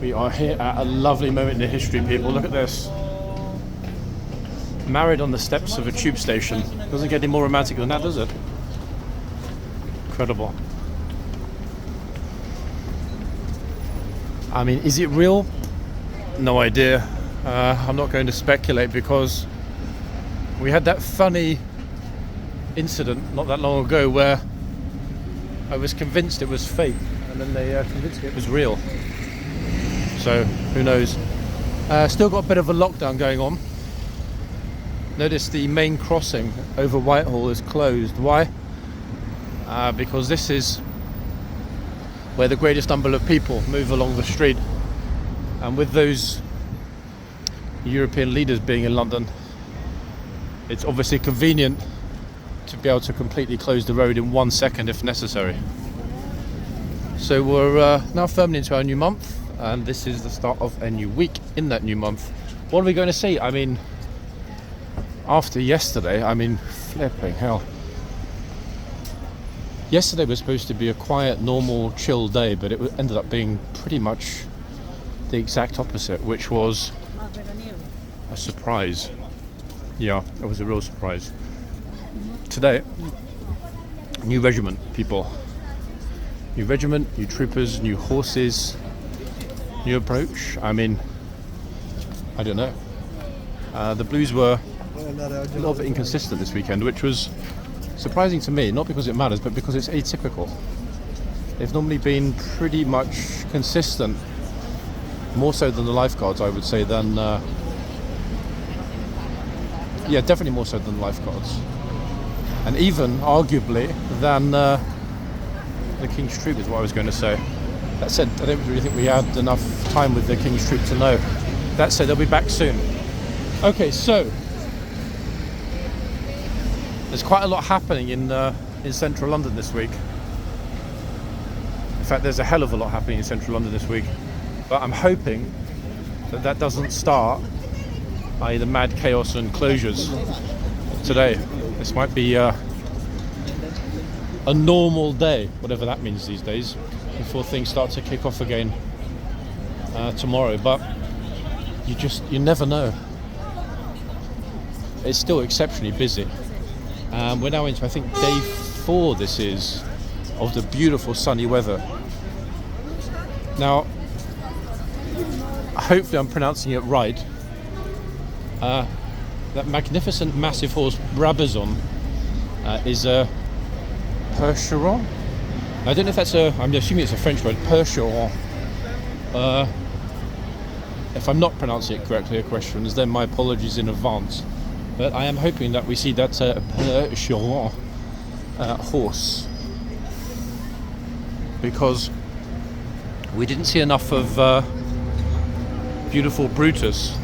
We are here at a lovely moment in history, people. Look at this. Married on the steps of a tube station. Doesn't get any more romantic than that, does it? Incredible. I mean, is it real? No idea. I'm not going to speculate because we had that funny incident not that long ago where I was convinced it was fake and then they convinced me it was real. So, who knows? Still got a bit of a lockdown going on. Notice the main crossing over Whitehall is closed. Why? Because this is where the greatest number of people move along the street. And with those European leaders being in London, it's obviously convenient to be able to completely close the road in 1 second if necessary. So we're now firmly into our new month, and this is the start of a new week in that new month. What are we going to see? I mean, after yesterday, flipping hell. Yesterday was supposed to be a quiet, normal, chill day, but it ended up being pretty much the exact opposite, which was a surprise. Yeah, it was a real surprise. Today, new regiment, people. New regiment, new troopers, new horses, new approach. I don't know. The Blues were a little bit inconsistent this weekend, which was surprising to me, not because it matters, but because it's atypical. They've normally been pretty much consistent, more so than the lifeguards, I would say, definitely more so than the lifeguards. And even, arguably, than the King's Troop is what I was going to say. That said, I don't really think we had enough time with the King's Troop to know. That said, they'll be back soon. Okay, so there's quite a lot happening in central London this week. In fact, there's a hell of a lot happening in central London this week. But I'm hoping that doesn't start by the mad chaos and closures today. This might be a normal day, whatever that means these days, before things start to kick off again tomorrow. But you never know. It's still exceptionally busy. We're now into, I think, day 4 this is, of the beautiful sunny weather. Now, hopefully I'm pronouncing it right. That magnificent massive horse Brabazon is a Percheron. I don't know if that's I'm assuming it's a French word, Percheron. If I'm not pronouncing it correctly, questions, then my apologies in advance. But I am hoping that we see that Percheron horse, because we didn't see enough of beautiful Brutus,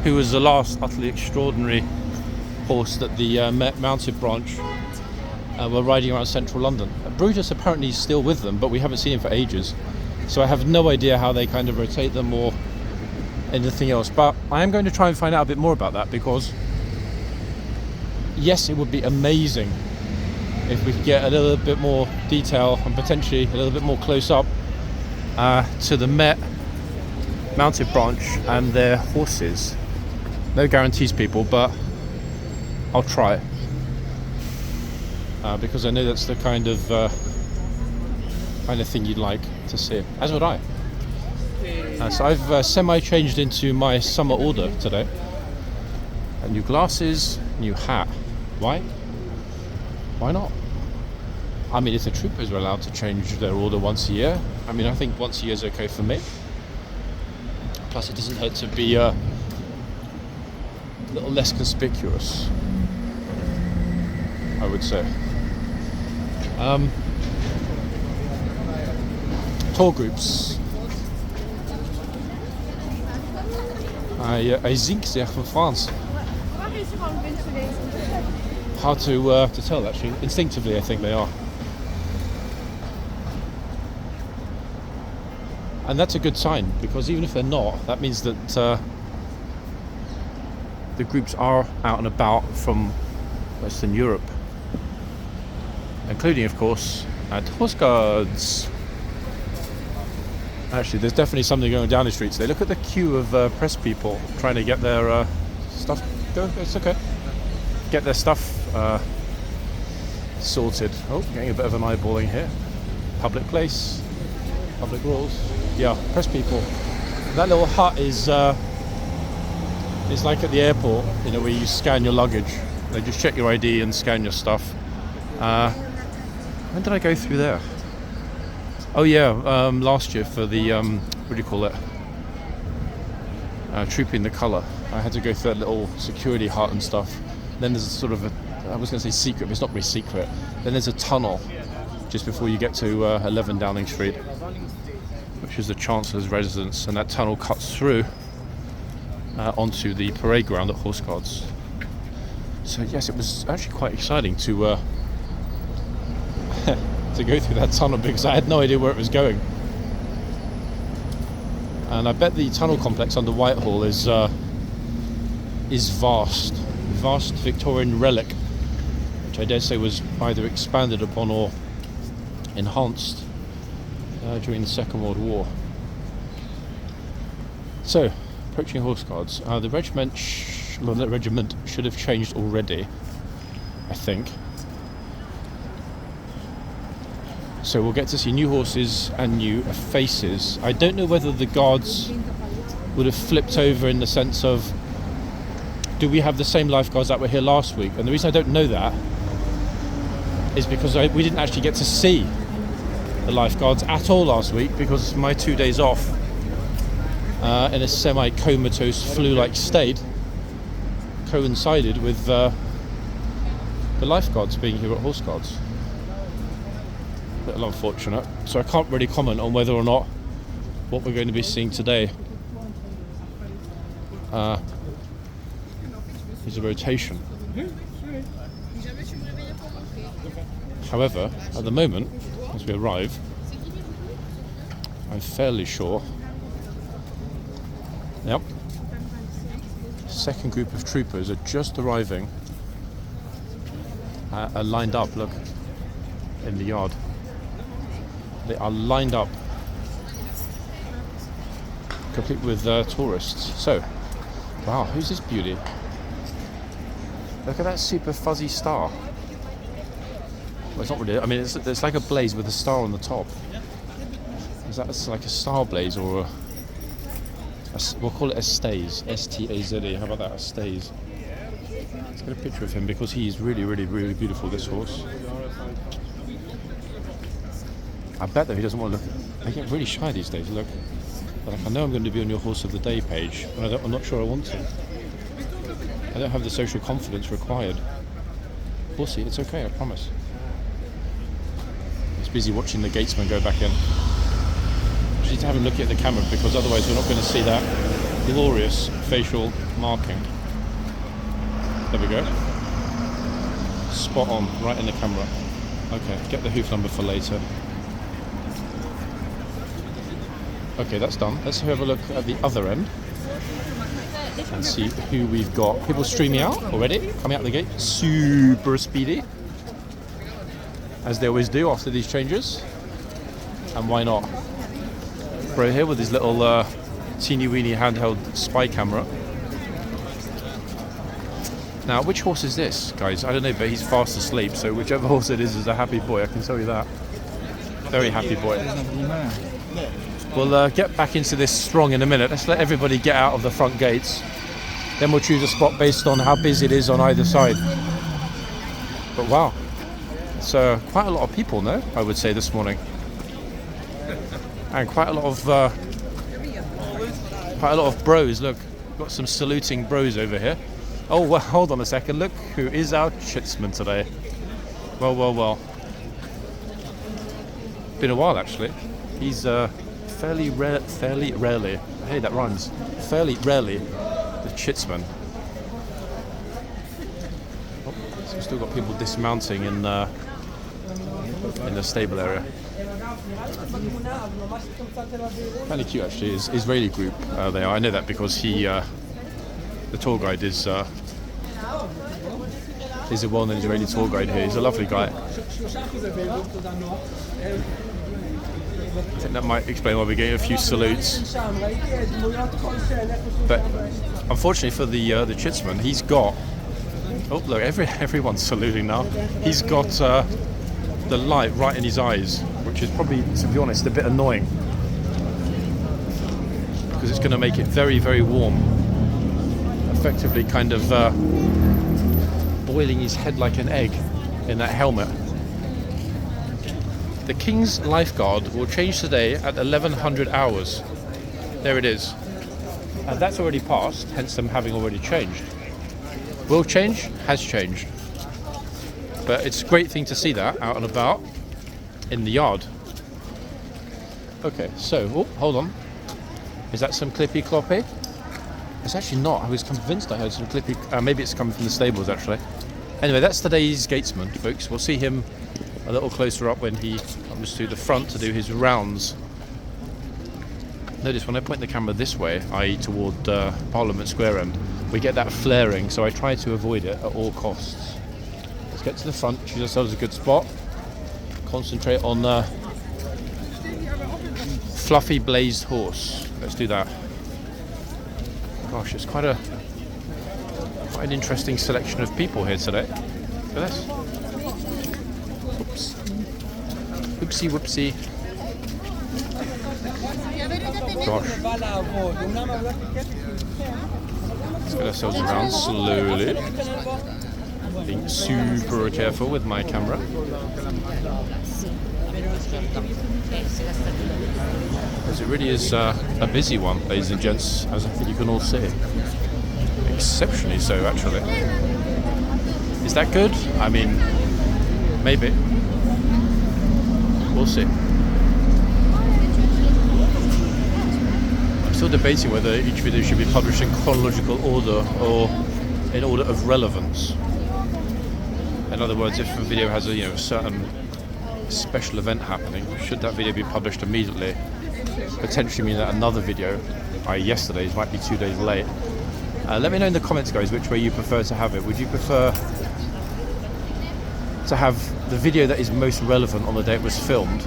who was the last utterly extraordinary horse that the mounted branch were riding around central London. Brutus apparently is still with them, but we haven't seen him for ages. So I have no idea how they kind of rotate them or anything else. But I am going to try and find out a bit more about that, because yes, it would be amazing if we could get a little bit more detail and potentially a little bit more close up to the Met mounted branch and their horses. No guarantees, people, but I'll try, because I know that's the kind of thing you'd like to see, as would I. So I've semi-changed into my summer order today. New glasses, new hat. Why? Why not? If the troopers are allowed to change their order once a year, I think once a year is okay for me. Plus, it doesn't hurt to be a little less conspicuous, I would say. Tour groups. I think they're from France. Hard to tell, actually. Instinctively, I think they are. And that's a good sign, because even if they're not, that means that the groups are out and about from Western Europe, including, of course, at horseguards. Actually, there's definitely something going down the streets. They look at the queue of press people trying to get their stuff. It's okay. Get their stuff sorted. Oh, getting a bit of an eyeballing here. Public place, public rules. Yeah, press people. That little hut is like at the airport, you know, where you scan your luggage. They just check your ID and scan your stuff. When did I go through there? Oh yeah, last year for the what do you call it? Trooping the colour. I had to go through that little security hut and stuff. Then there's a sort of I was going to say secret, but it's not really secret. Then there's a tunnel just before you get to 11 Downing Street, which is the Chancellor's residence, and that tunnel cuts through onto the parade ground at Horseguards. So yes, it was actually quite exciting to to go through that tunnel because I had no idea where it was going. And I bet the tunnel complex under Whitehall is vast Victorian relic, which I dare say was either expanded upon or enhanced during the Second World War. So, approaching Horseguards. The regiment should have changed already, I think. So we'll get to see new horses and new faces. I don't know whether the guards would have flipped over in the sense of, do we have the same lifeguards that were here last week? And the reason I don't know that is because we didn't actually get to see the lifeguards at all last week because my 2 days off in a semi-comatose flu-like state coincided with the lifeguards being here at Horseguards. A little unfortunate, so I can't really comment on whether or not what we're going to be seeing today is a rotation. However, at the moment, as we arrive, I'm fairly sure. Yep. Second group of troopers are just arriving. Are lined up. Look, in the yard. They are lined up, complete with tourists. So, wow, who's this beauty? Look at that super fuzzy star. Well, it's not really. I mean, it's like a blaze with a star on the top. Is that like a star blaze or we'll call it a staze? S-T-A-Z-E. How about that? A staze. Let's get a picture of him because he's really, really, really beautiful. This horse. I bet that he doesn't want to look. They get really shy these days. Look, but like, I know I'm going to be on your horse of the day page, but I'm not sure I want to. I don't have the social confidence required. We'll see. It's okay. I promise. He's busy watching the gatesman go back in. Just need to have him look at the camera because otherwise we're not going to see that glorious facial marking. There we go. Spot on, right in the camera. Okay, get the hoof number for later. Okay, that's done. Let's have a look at the other end and see who we've got. People streaming out already, coming out the gate, super speedy, as they always do after these changes. And why not? Bro here with his little teeny weeny handheld spy camera. Now, which horse is this, guys? I don't know, but he's fast asleep, so whichever horse it is a happy boy, I can tell you that. Very happy boy. We'll get back into this throng in a minute. Let's let everybody get out of the front gates. Then we'll choose a spot based on how busy it is on either side. But wow, it's quite a lot of people, no? I would say this morning, and quite a lot of bros. Look, got some saluting bros over here. Oh well, hold on a second. Look who is our chitsman today. Well, well, well. Been a while actually. He's fairly rarely. Hey, that rhymes. Fairly rarely the chitsman. Oh, so we've still got people dismounting in the stable area. Kind of cute actually. Is Israeli group they are. I know that because he, the tour guide is a well-known Israeli tour guide here. He's a lovely guy. I think that might explain why we're getting a few salutes. But unfortunately for the chitsman, he's got... Oh, look, everyone's saluting now. He's got the light right in his eyes, which is probably, to be honest, a bit annoying. Because it's going to make it very, very warm. Effectively kind of boiling his head like an egg in that helmet. The King's Lifeguard will change today at 1100 hours. There it is. And that's already passed, hence them having already changed. Will change? Has changed. But it's a great thing to see that out and about in the yard. Okay, so, oh, hold on. Is that some clippy cloppy? It's actually not. I was convinced I heard some clippy... maybe it's coming from the stables, actually. Anyway, that's today's gatesman, folks. We'll see him a little closer up when he comes to the front to do his rounds. Notice when I point the camera this way, i.e. toward Parliament Square end, we get that flaring, so I try to avoid it at all costs. Let's get to the front, choose ourselves a good spot, concentrate on fluffy blazed horse. Let's do that. Gosh, it's quite an interesting selection of people here today. Look at this. Oops. Oopsie whoopsie. Gosh. Let's get ourselves around slowly. Being super careful with my camera. As it really is a busy one, ladies and gents, as I think you can all see. Exceptionally so, actually. Is that good? I mean, maybe. We'll see. I'm still debating whether each video should be published in chronological order or in order of relevance. In other words, if a video has a certain special event happening, should that video be published immediately? Potentially mean that another video, i.e. yesterday's, might be 2 days late. Let me know in the comments, guys, which way you prefer to have it. Would you prefer to have the video that is most relevant on the day it was filmed,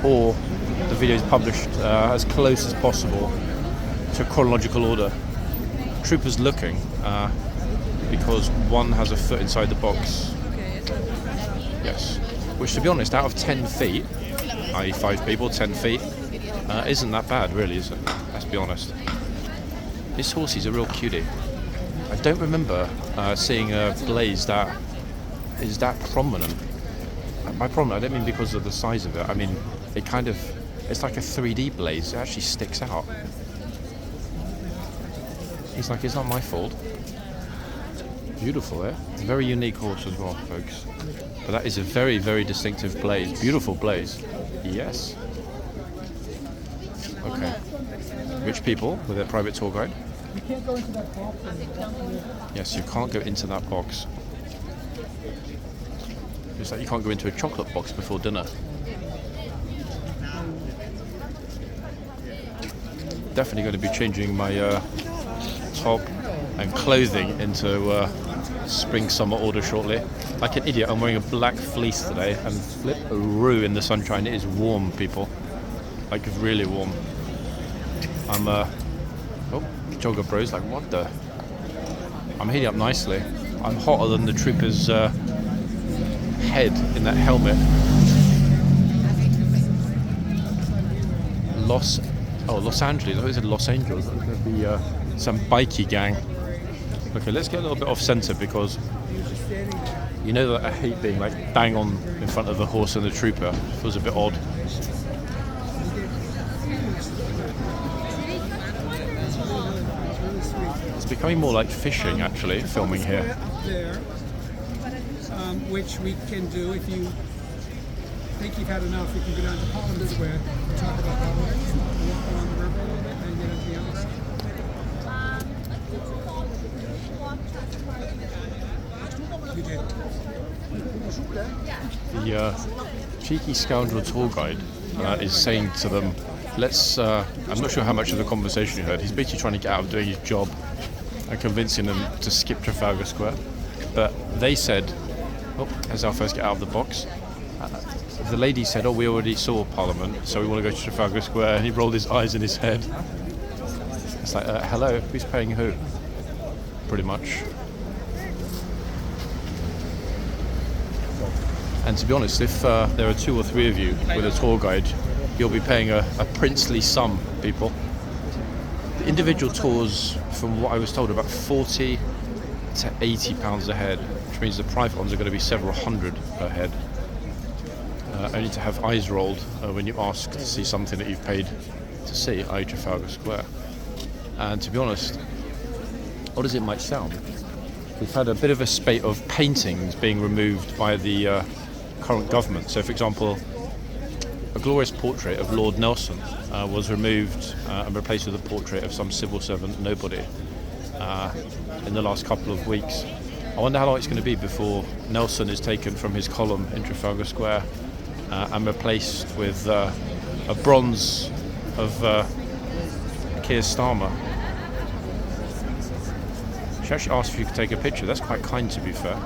or the video is published as close as possible to chronological order? Troopers looking, because one has a foot inside the box. Yes. Which, to be honest, out of 10 feet, i.e. 5 people, 10 feet, isn't that bad, really, is it? Let's be honest. This horse is a real cutie. I don't remember seeing a blaze that is that prominent. By prominent, I don't mean because of the size of it. I mean, it's like a 3D blaze. It actually sticks out. He's like, it's not my fault. Beautiful, eh? Very unique horse as well, folks. But that is a very, very distinctive blaze. Beautiful blaze. Yes. Okay. Rich people with their private tour guide. You can't go into that box. Yes, you can't go into that box. It's like you can't go into a chocolate box before dinner. Definitely going to be changing my top and clothing into spring-summer order shortly. Like an idiot, I'm wearing a black fleece today, and flip-a-roo in the sunshine. It is warm, people. Like, really warm. I'm jogger bros, like, what the? I'm heating up nicely. I'm hotter than the trooper's head in that helmet. Los Angeles. I thought it said Los Angeles. That was going to be some bikey gang. Okay, let's get a little bit off centre, because you know that I hate being like bang on in front of the horse and the trooper. It feels a bit odd. It's becoming more like fishing, actually, filming here. Up there, which we can do if you think you've had enough. We can go down to Parliament Square and talk about politics, walk along the river a little bit, and get into the other side. The cheeky scoundrel tour guide is saying to them, I'm not sure how much of the conversation you heard. He's basically trying to get out of doing his job and convincing them to skip Trafalgar Square. But they said, as our first get out of the box, the lady said, "Oh, we already saw Parliament, so we want to go to Trafalgar Square," and he rolled his eyes in his head. It's like, hello, who's paying who? Pretty much. And to be honest, if there are 2 or 3 of you with a tour guide, you'll be paying a princely sum, people. The individual tours, from what I was told, about 40 to 80 pounds a head, which means the private ones are going to be several hundred per head. Only to have eyes rolled when you ask to see something that you've paid to see, i.e. Trafalgar Square. And to be honest, odd as it might sound, we've had a bit of a spate of paintings being removed by the current government. So, for example, a glorious portrait of Lord Nelson was removed and replaced with a portrait of some civil servant nobody in the last couple of weeks. I wonder how long it's going to be before Nelson is taken from his column in Trafalgar Square and replaced with a bronze of Keir Starmer. She actually asked if you could take a picture. That's quite kind, to be fair.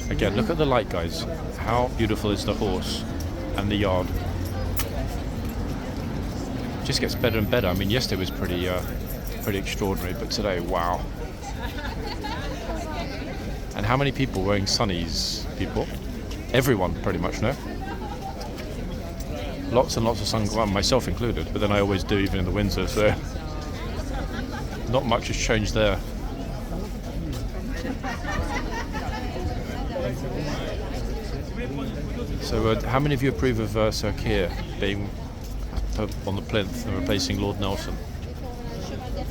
Again, look at the light, guys. How beautiful is the horse and the yard. It just gets better and better. I mean, yesterday was pretty extraordinary, but today, wow. And how many people wearing sunnies, people? Everyone, pretty much, no? Lots and lots of sunglasses, myself included, but then I always do, even in the winter, so not much has changed there. So how many of you approve of Sir Keir being put on the plinth and replacing Lord Nelson?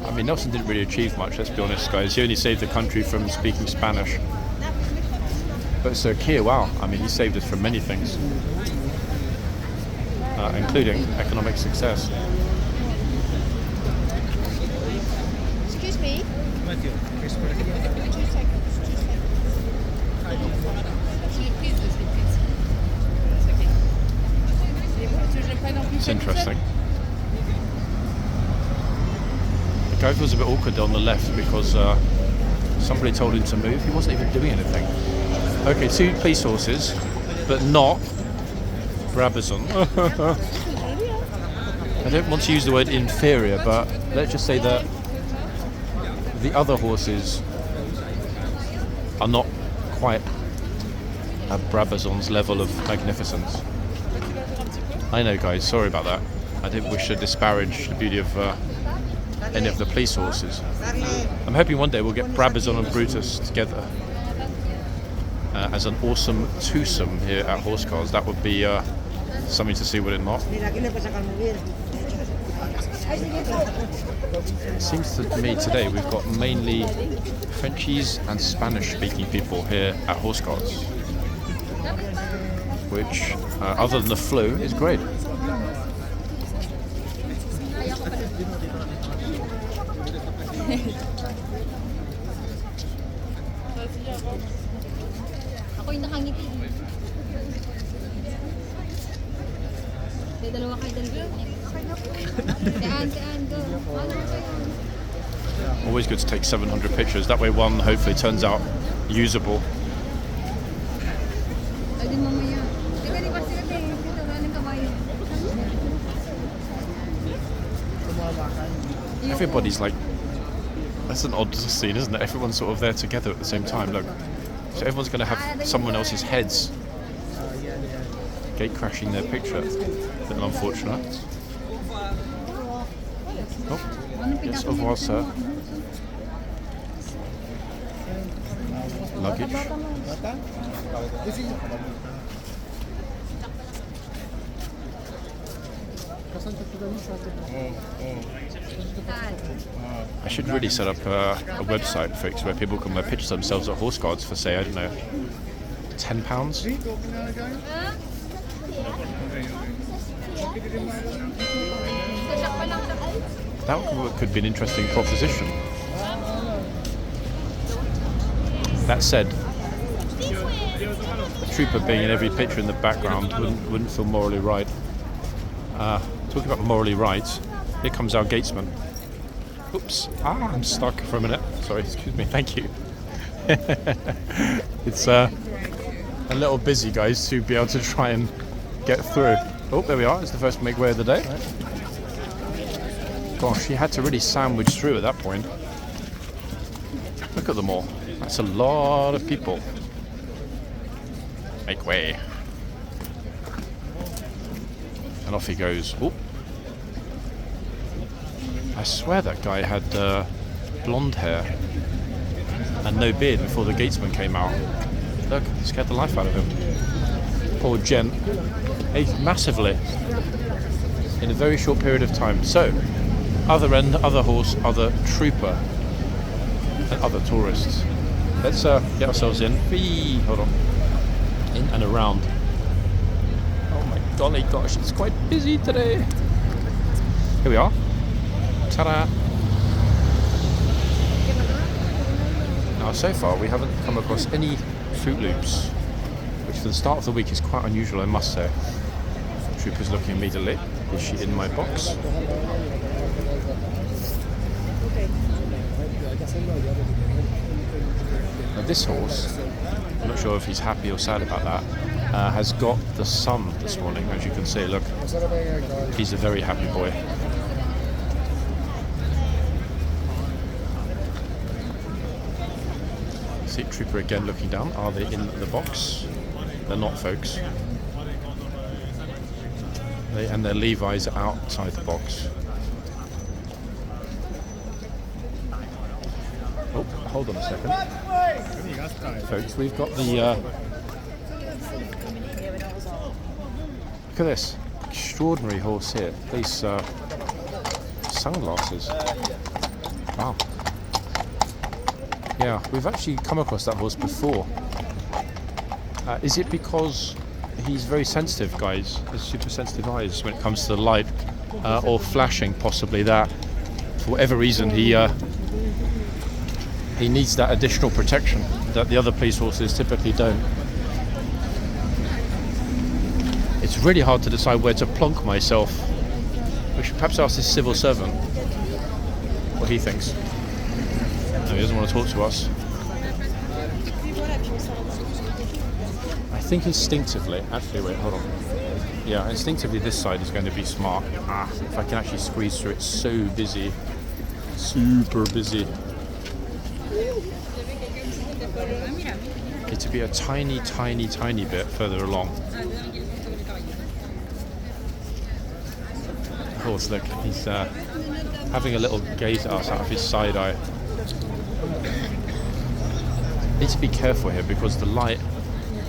I mean, Nelson didn't really achieve much, let's be honest, guys. He only saved the country from speaking Spanish. But Sir Keir, wow, I mean, he saved us from many things, including economic success. Excuse me. 2 seconds. It's interesting. The guy feels a bit awkward on the left because somebody told him to move. He wasn't even doing anything. Okay, 2 police horses, but not Brabazon. I don't want to use the word inferior, but let's just say that the other horses are not quite at Brabazon's level of magnificence. I know, guys, sorry about that. I didn't wish to disparage the beauty of any of the police horses. I'm hoping one day we'll get Brabazon and Brutus together as an awesome twosome here at Horseguards. That would be something to see, would it not? It seems to me today we've got mainly Frenchies and Spanish-speaking people here at Horseguards, which, other than the flu, is great. Ako yung nakangiti. Dalawa kayo dalawa. Go. Always good to take 700 pictures. That way one hopefully turns out usable. Everybody's like, that's an odd scene, isn't it? Everyone's sort of there together at the same time. Look, so everyone's going to have someone else's heads gate crashing their picture. A little unfortunate. Oh, yes, au revoir, sir. Luggage. I should really set up a website fix where people can picture themselves at Horseguards for, say, I don't know, £10? That could be an interesting proposition. That said, a trooper being in every picture in the background wouldn't feel morally right. Talking about morally right, here comes our gatesman. Oops, I'm stuck for a minute. Sorry, excuse me, thank you. It's a little busy, guys, to be able to try and get through. Oh, there we are. It's the first make way of the day. Gosh, he had to really sandwich through at that point. Look at them all. That's a lot of people. Make way. And off he goes. Oh. I swear that guy had blonde hair and no beard before the gatesman came out. Look, scared the life out of him. Poor gent. Aged massively in a very short period of time. So, other end, other horse, other trooper, and other tourists. Let's get ourselves in. Whee! Hold on. In and around. Oh my golly gosh, it's quite busy today. Here we are. Ta-da! Now, so far we haven't come across any Fruit Loops, which for the start of the week is quite unusual, I must say. Trooper's looking immediately. Is she in my box? Now this horse, I'm not sure if he's happy or sad about that, has got the sun this morning, as you can see. Look, he's a very happy boy. See Trooper again looking down. Are they in the box? They're not, folks. And their Levi's are outside the box. Oh, hold on a second. Folks, we've got the... look at this. Extraordinary horse here. These sunglasses. Wow. Yeah, we've actually come across that horse before. Is it because he's very sensitive, guys? Has super sensitive eyes when it comes to the light, or flashing, possibly, that for whatever reason he needs that additional protection that the other police horses typically don't. It's really hard to decide where to plonk myself. We should perhaps ask this civil servant what he thinks. No, he doesn't want to talk to us. I think instinctively, actually, wait, hold on. Yeah, instinctively this side is going to be smart. If I can actually squeeze through, it's so busy. Super busy. It to be a tiny, tiny, tiny bit further along. Of course, look, he's having a little gaze at us out of his side eye. Need to be careful here because the light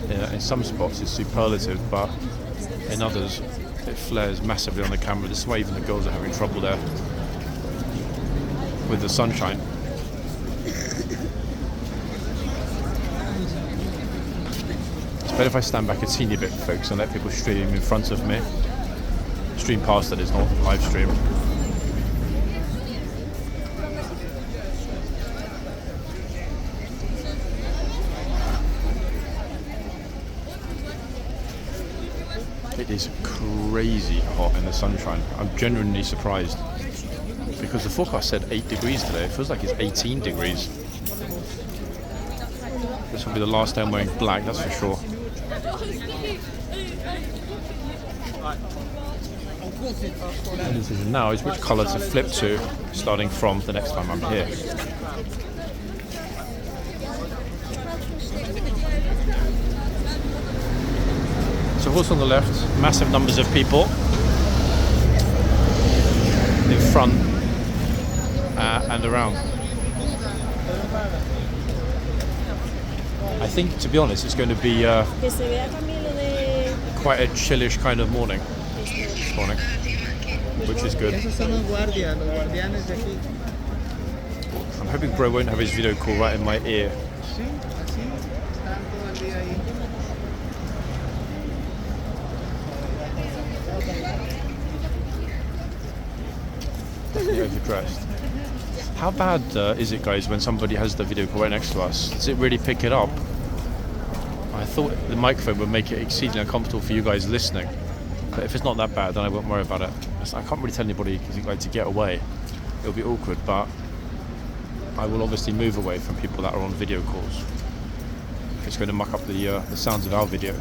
in some spots is superlative, but in others it flares massively on the camera. This is why even the girls are having trouble there with the sunshine. It's better if I stand back a teeny bit, folks, and let people stream in front of me. Stream past, that is, not live stream. It is crazy hot in the sunshine. I'm genuinely surprised because the forecast said 8 degrees today. It feels like it's 18 degrees. This will be the last day I'm wearing black, that's for sure. The decision now is which colour to flip to, starting from the next time I'm here. So horse on the left, massive numbers of people in front and around. I think, to be honest, it's going to be quite a chillish kind of morning this morning, which is good. I'm hoping Bro won't have his video call right in my ear. Definitely overdressed. How bad is it, guys, when somebody has the video call right next to us? Does it really pick it up? I thought the microphone would make it exceedingly uncomfortable for you guys listening, but if it's not that bad, then I won't worry about it. I can't really tell anybody because you like to get away. It'll be awkward, but I will obviously move away from people that are on video calls. It's going to muck up the sounds of our video.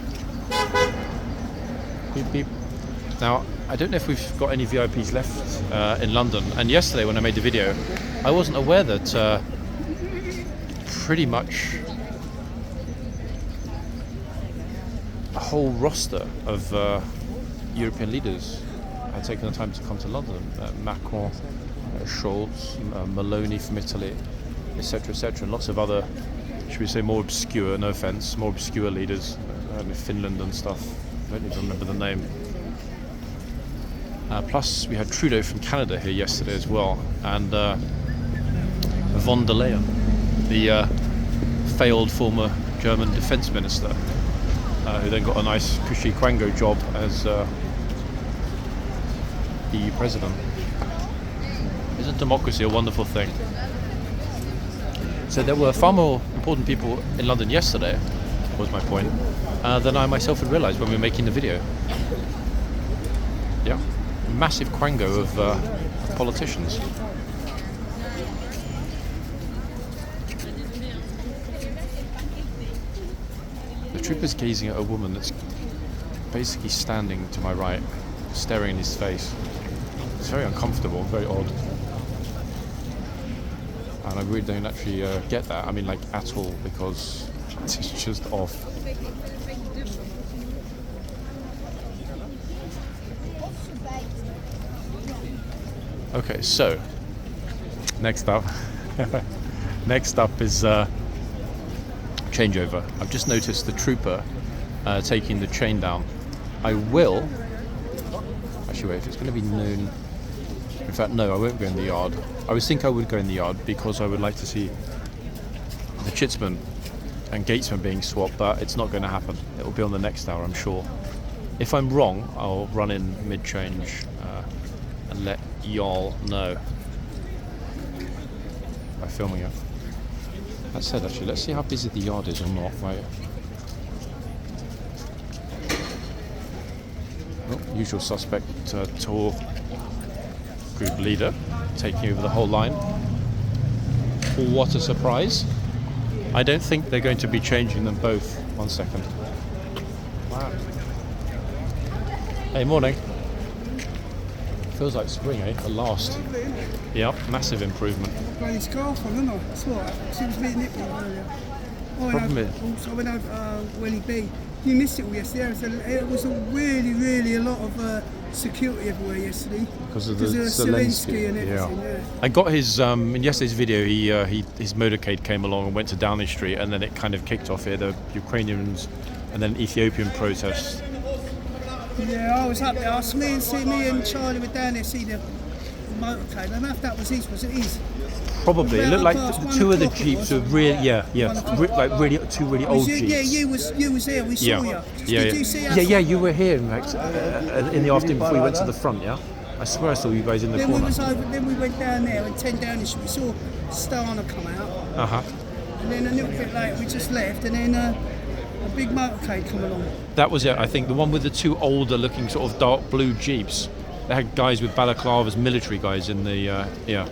Beep, beep. Now, I don't know if we've got any VIPs left in London. And yesterday when I made the video, I wasn't aware that pretty much a whole roster of European leaders had taken the time to come to London. Macron, Scholz, Maloney from Italy, etc., etc., and lots of other, should we say, more obscure, no offence, more obscure leaders, Finland and stuff. I don't even remember the name. Plus, we had Trudeau from Canada here yesterday as well, and von der Leyen, the failed former German defence minister, who then got a nice cushy quango job as EU president. Isn't democracy a wonderful thing? So there were far more important people in London yesterday, was my point, than I myself had realised when we were making the video. Yeah, massive quango of politicians. The trooper's gazing at a woman that's basically standing to my right, staring in his face. It's very uncomfortable, very odd. And I really don't actually get that, I mean, like, at all, because it's just off. Okay, so next up is changeover. I've just noticed the trooper taking the chain down. I will actually wait, if it's going to be noon. In fact, no, I won't go in the yard. I was thinking I would go in the yard because I would like to see the chitsman and gatesman being swapped, but it's not going to happen. It will be on the next hour, I'm sure. If I'm wrong, I'll run in mid-change and let y'all know by filming it. That said, actually, let's see how busy the yard is or not. Right. Oh, usual suspect, tour group leader taking over the whole line. What a surprise. I don't think they're going to be changing them both. 1 second. Wow. Hey, morning. Feels like spring, eh? At last. Yep, massive improvement. I've got his scarf on, haven't I? I saw it. She was meeting it earlier. Problem is, Also, when Willie B, you missed it all yesterday. It was a really a lot of security everywhere yesterday. because of the Zelensky and everything. Yeah. I got his in yesterday's video. His motorcade came along and went to Downing Street, and then it kind of kicked off here. The Ukrainians and then Ethiopian protests. Yeah, I was up there. Me and Charlie were down there to see the motorcade. I don't know if that was his. Was it his? Probably. It looked like two of the jeeps were really, like really two really old jeeps. Yeah, you was there. We saw you. Did you see us? Yeah, you were here in the afternoon before we went to the front. Yeah, I swear I saw you guys in the corner. Then we went down there and 10 Downing Street. We saw Stana come out. And then a little bit later we just left, and then a big motorcade come along. That was it. I think the one with the two older looking sort of dark blue jeeps. They had guys with balaclavas, military guys in the Yeah,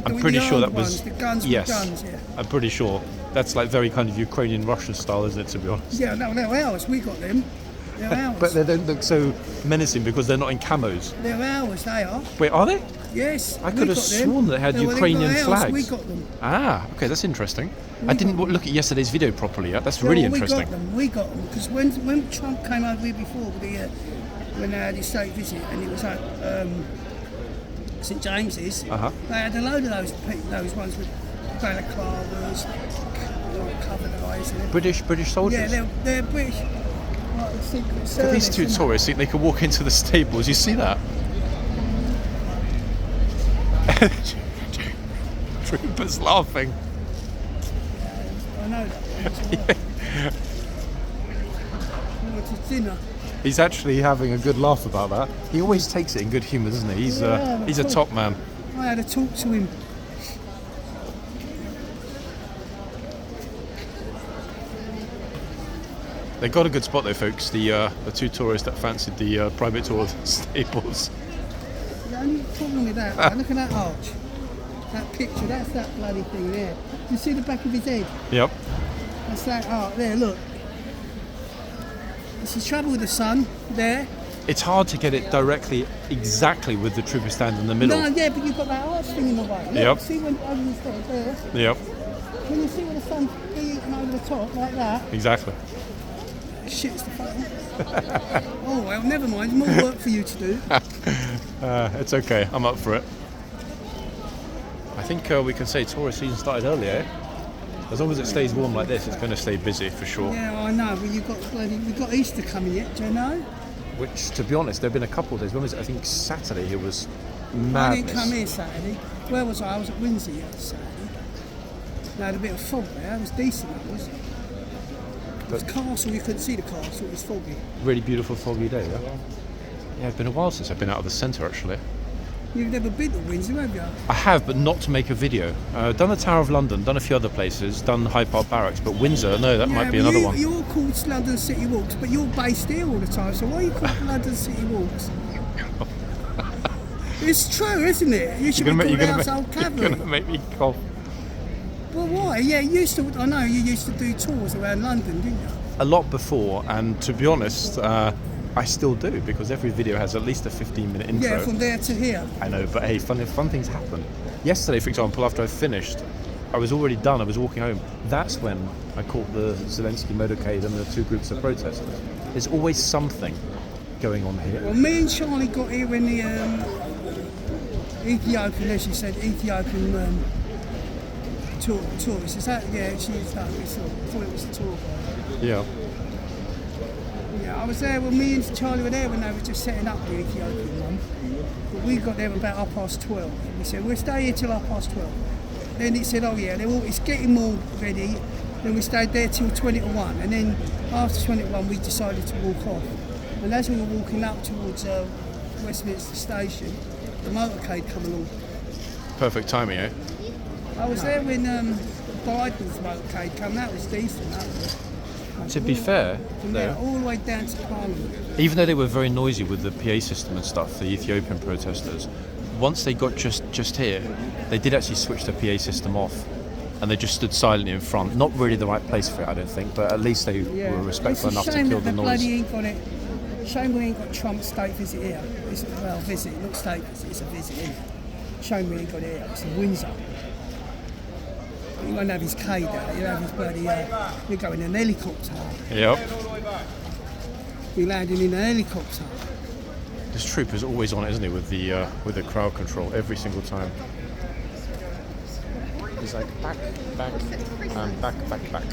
I'm pretty sure that ones, was the guns yes. with guns. Yeah. I'm pretty sure that's like very kind of Ukrainian Russian style, isn't it? To be honest. Yeah, no, they're ours. We got them. They're ours. But they don't look so menacing because they're not in camos. They're ours. They are. Wait, are they? Yes. I could have sworn they had Ukrainian flags. We got them. Ah, okay, that's interesting. I didn't look at yesterday's video properly yet. That's really interesting. We got them because when Trump came over here before with the when they had his state visit, and it was like St James's, they had a load of those ones with balaclavas, covered eyes. British soldiers. Yeah, they're British. Like the Secret Service. Look at these two tourists think they could walk into the stables. You see that? Troopers laughing. I know that. It's dinner. He's actually having a good laugh about that. He always takes it in good humour, doesn't he? He's a top man. I had to talk to him. They got a good spot though, folks. The two tourists that fancied the private tour of the stables. The only problem with that, look at that arch. That picture, that's that bloody thing there. You see the back of his head? Yep. That's that. Oh, there, look. It's the trouble with the sun, there. It's hard to get it directly, exactly with the trooper stand in the middle. No, yeah, but you've got that arch thing in the way. Look, Yep. See when over the stairs there? Yep. Can you see where the sun's beating over the top, like that? Exactly. Shit's the phone. Oh, well, never mind. More work for you to do. It's okay. I'm up for it. I think we can say tourist season started earlier. As long as it stays warm like this, it's going to stay busy for sure. Yeah, I know, but we've got Easter coming yet, do you know? Which, to be honest, there have been a couple of days. When was it? I think Saturday it was I madness. didn't come here Saturday. Where was I? I was at Windsor Saturday. They had a bit of fog there. It was decent, it was. It was castle, you couldn't see the castle, it was foggy. Really beautiful foggy day, yeah? Yeah, it's been a while since I've been out of the centre actually. You've never been to Windsor, have you? I have, but not to make a video. Done the Tower of London, done a few other places, done Hyde Park Barracks, but Windsor, no, that might be another one. You're called London City Walks, but you're based here all the time, so why are you called London City Walks? It's true, isn't it? You should be called Household Cavalry. You're going to make me cough. Well, why? Yeah, I know you used to do tours around London, didn't you? A lot before, and to be honest, I still do, because every video has at least a 15-minute intro. Yeah, from there to here. I know, but hey, fun things happen. Yesterday, for example, after I finished, I was already done, I was walking home. That's when I caught the Zelensky motorcade and the two groups of protesters. There's always something going on here. Well, me and Charlie got here when the Ethiopian, as you said, Ethiopian tourist. Is that? Yeah, she is that. I thought it was a tour guide. Yeah. Yeah, I was there when me and Charlie were there when they were just setting up the Ethiopian one. But we got there about 12:30. We said, we'll stay here till 12:30. Then it said, oh yeah, it's getting all ready. Then we stayed there till 20:01. And then after 20:01, we decided to walk off. And as we were walking up towards Westminster Station, the motorcade come along. Perfect timing, eh? I was there when Biden's motorcade came. That was decent. That was. To be fair, From there all the way down to Parliament. even though they were very noisy with the PA system and stuff, the Ethiopian protesters, once they got just here, they did actually switch the PA system off, and they just stood silently in front. Not really the right place for it, I don't think, but at least they were respectful enough to kill the noise. Bloody ain't got it. Shame we ain't got Trump's state visit here. Visit, not state visit, it's a visit here. Shame we ain't got it here. It's in Windsor. He won't have his cade out, he'll have his bloody, we're going in an helicopter. Yep. We're landing in an helicopter. This trooper's always on it, isn't he, with the crowd control every single time. He's like back, and back.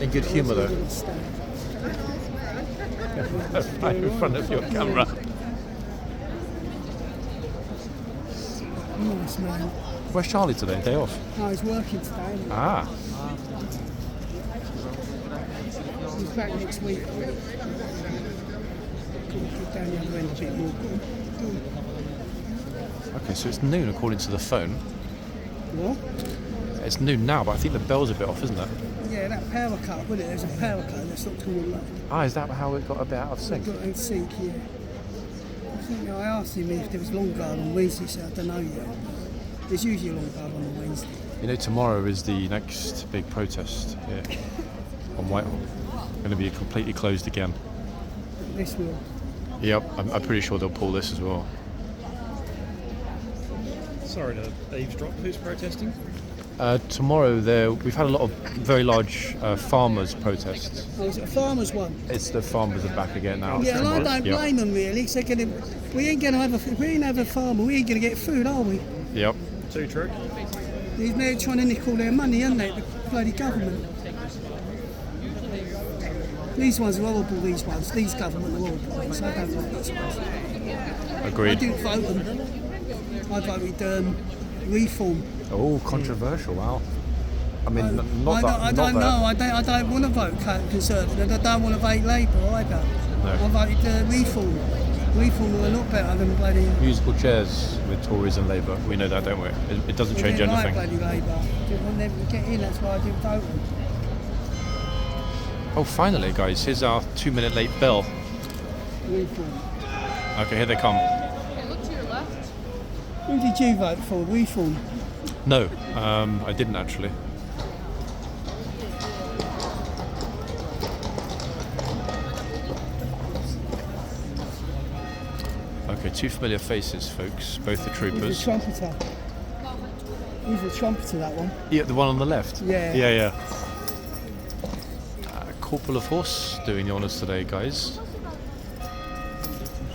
In good humour though. Right in front of your camera. Nice man. Where's Charlie today? Day off? No, he's working today. Isn't he? Ah. He's back next week. Go down the other end a bit more. Okay, so it's noon according to the phone. What? It's noon now, but I think the bell's a bit off, isn't it? Yeah, that power cut, wasn't it? There's a power cut that's not coming up. Ah, is that how it got a bit out of sync? Got in sync, yeah. I asked him if there was long guard on Wednesday, so I don't know yet. There's usually a long guard on a Wednesday. You know, tomorrow is the next big protest here on Whitehall. Going to be completely closed again. This will. Yep, I'm pretty sure they'll pull this as well. Sorry to eavesdrop. Who's protesting? Tomorrow, we've had a lot of very large farmers' protests. Oh, is it a farmer's one? It's the farmers are back again now. Yeah, and I don't Yep. blame them really. So we ain't going to have if we ain't have a farmer, we ain't going to get food, are we? Yep. Too true. They're trying to nick all their money, aren't they? The bloody government. These ones are horrible, these ones. These government are horrible ones. I don't like these ones. I Agreed. didn't vote them. I voted Reform. Oh, controversial! Wow. I mean, I not don't that. know. I don't want to vote Conservative. And I don't want to vote Labour either. No. I voted Reform. Reform were a lot better than bloody. Musical chairs with Tories and Labour. We know that, don't we? It doesn't change They didn't anything. like bloody Labour. Didn't want them to get in. That's why I didn't vote them. Oh, finally, guys! Here's our 2-minute late bell. Reform. Okay, here they come. Okay, look to your left. Who did you vote for? Were you for? No, I didn't actually. Okay, two familiar faces, folks. Both the He's troopers. a trumpeter. He's a trumpeter, that one. Yeah, the one on the left. Yeah. Yeah. Corporal of Horse doing the honours today, guys.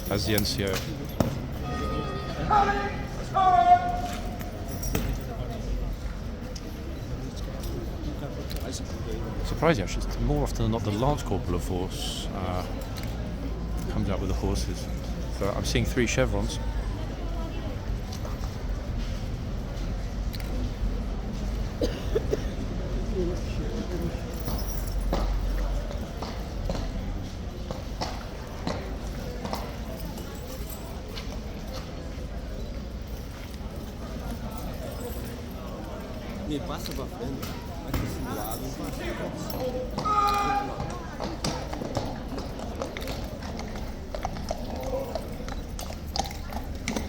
As the NCO. Surprising, actually, more often than not, the Lance Corporal of Horse comes out with the horses. So I'm seeing 3 chevrons. Me passa pra frente, aqui do lado.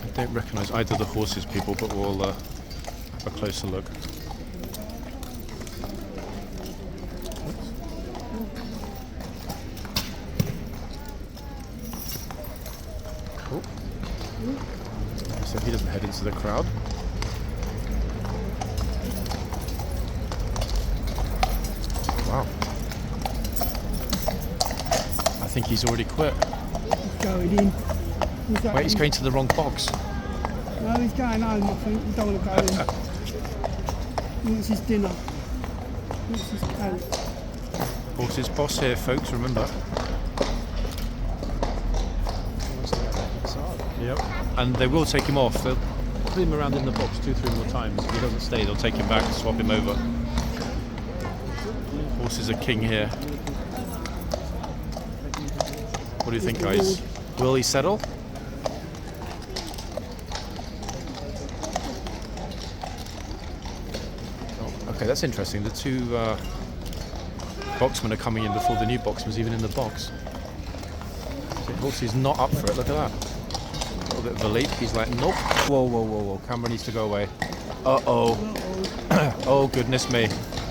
I don't recognise either the horses, people, but we'll have a closer look. Cool. So he doesn't head into the crowd. Wow. I think he's already quit. He's going in. Wait, he's going to the wrong box. No, he's going home, I think. He don't want to go in. He wants his dinner. He wants his coat. Horse's boss here, folks, remember. Yep. And they will take him off. They'll put him around in the box 2-3 more times. If he doesn't stay, they'll take him back and swap him over. Horse is a king here. What do you think, guys? Will he settle? Oh, okay, that's interesting. The 2 boxmen are coming in before the new boxman's even in the box. So horse is not up for it. Look at that. A little bit of a leap. He's like, nope. Whoa. Camera needs to go away. Uh-oh. Oh, goodness me.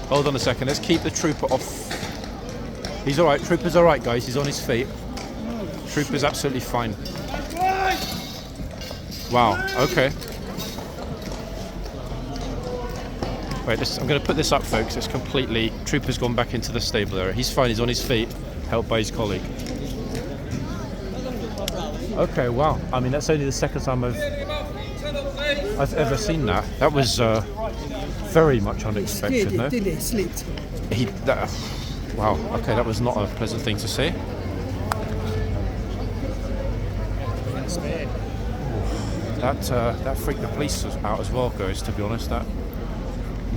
Hold on a second. Let's keep the trooper off. He's all right. Trooper's all right, guys. He's on his feet. Trooper's absolutely fine. Wow. Okay. Wait. I'm going to put this up, folks. It's completely. Trooper's gone back into the stable area. He's fine. He's on his feet, helped by his colleague. Okay. Wow. I mean, that's only the second time I've ever seen that. That was very much unexpected. No? Did it? Slipped. Wow. Okay. That was not a pleasant thing to see. That freaked the police out as well, guys, to be honest. That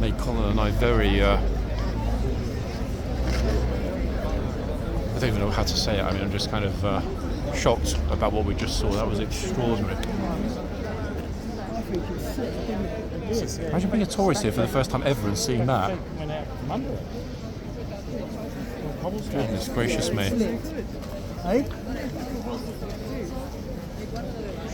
made Colin and I very I don't even know how to say it. I mean, I'm just kind of shocked about what we just saw. That was extraordinary. Imagine being a tourist here for the first time ever and seeing that. Goodness gracious me.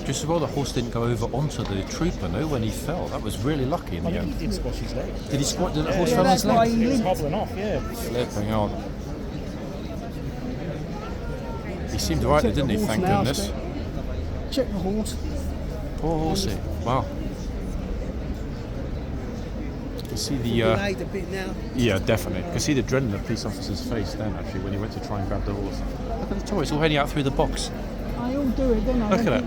Just as well the horse didn't go over onto the trooper, no, when he fell. That was really lucky in the end. He did squash his leg. Did he squat? Did the horse fell on his leg? He was hobbling off, yeah. Flipping on. He seemed alright, didn't he? Thank goodness. Check the horse. Poor horsey. Wow. You can see the. Delayed a bit now. Yeah, definitely. You can see the dread in the police officer's face then, actually, when he went to try and grab the horse. Look at the tourists all heading out through the box. They all do it, don't they? Look at it.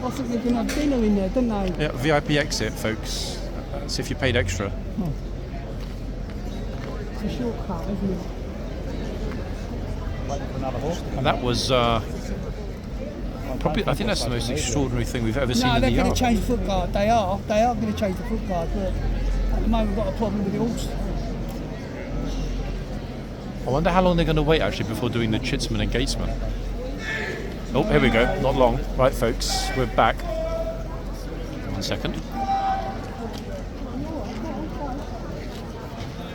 I think they're going to have dinner in there, don't they? Yeah, VIP exit, folks. That's if you paid extra. It's a shortcut, isn't it? And that was probably, I think that's the most extraordinary thing we've ever seen No, in the they're going yard. to change the foot guard. They are going to change the foot guard, but at the moment we've got a problem with the horse. I wonder how long they're going to wait actually before doing the chitsman and gatesman. Oh, here we go. Not long. Right, folks, we're back. 1 second.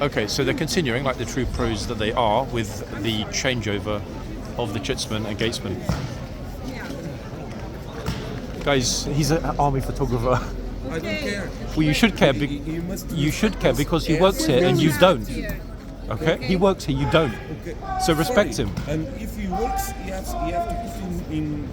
Okay, so they're continuing like the true pros that they are with the changeover of the chitsman and gatesman. Guys, he's an army photographer. I don't care. Well, you should care. You must You should care because he works here and you don't. Okay? He works here, you don't. Okay. So respect him. And if he works, he has to put in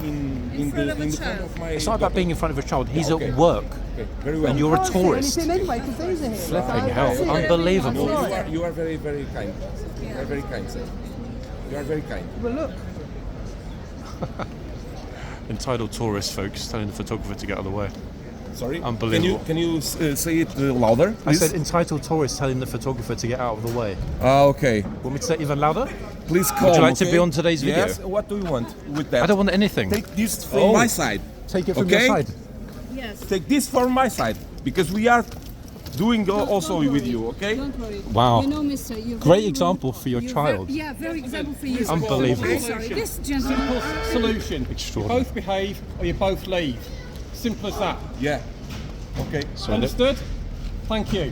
front of my. It's not about being in front of a child. He's Okay. at work. Okay, very well. And you're a tourist. Anyway, because these are here. Flipping hell. Unbelievable. No, you are very, very kind. You are very kind, sir. You are very kind. Well, look. Entitled tourist, folks, telling the photographer to get out of the way. Sorry. Unbelievable. Can you say it louder? I Please? said entitled tourist telling the photographer to get out of the way. Okay. Want me to say it even louder? Please call. Would you like to be on today's video? Yes. What do you want with that? I don't want anything. Take this from my side. Take it from Okay? your side. Yes. Take this from my side because we are doing also with you. Okay. Don't worry. Wow. You know, mister, you're Great very example rude. for your You're child. Very, yeah, very example for you. Unbelievable. I'm sorry. This gentleman. Solution. You Extraordinary. both behave or you both leave. Simple as that. Yeah. Okay. So Understood? Thank you.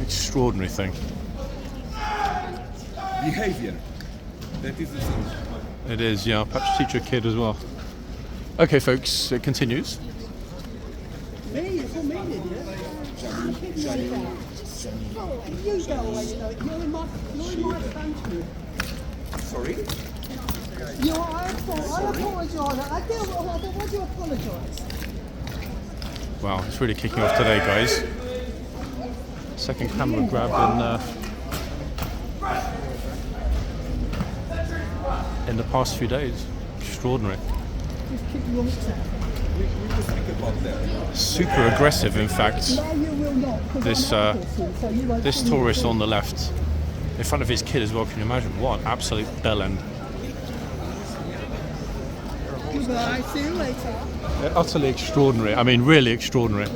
extraordinary thing. Behavior. That is the thing. It is, yeah. Perhaps teach your kid as well. Okay, folks, it continues. Me, it's all me, idiot. I'm kidding you like that. You go away, you know. You're in my country. Sorry. I apologise. I want to apologise. Wow, it's really kicking off today, guys. Second camera grab in the past few days. Extraordinary. Just kick your hooks out. We will speak about that. Super aggressive, in fact. No, you will not. 'Cause This I'm not kissing, so you won't this see me. tourist on the left, in front of his kid as well. Can you imagine? What an absolute bellend. Goodbye. See you later. Utterly extraordinary. I mean, really extraordinary.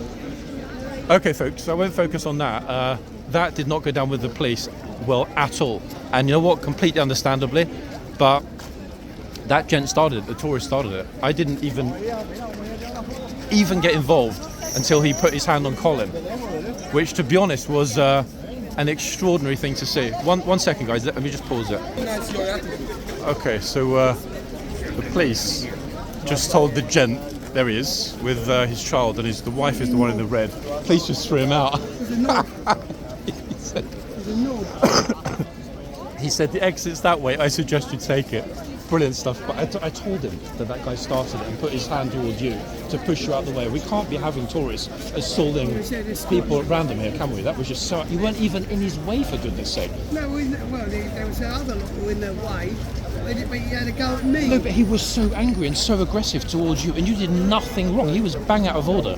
Okay, folks, I won't focus on that. That did not go down with the police well at all. And you know what? Completely understandably, but that gent started it. The tourist started it. I didn't even get involved until he put his hand on Colin, which, to be honest, was an extraordinary thing to see. One second, guys. Let me just pause it. Nice your attitude. Okay, so the police just told the gent, there he is, with his child, and the wife is the one in the red. Police just threw him out. He said the exit's that way, I suggest you take it. Brilliant stuff, but I told him that guy started it and put his hand towards you to push you out the way. We can't be having tourists assaulting people at random here, can we? That was just so... You weren't even in his way, for goodness sake. No, there was other lot who were in their way, but he had to go at me. No, but he was so angry and so aggressive towards you, and you did nothing wrong. He was bang out of order.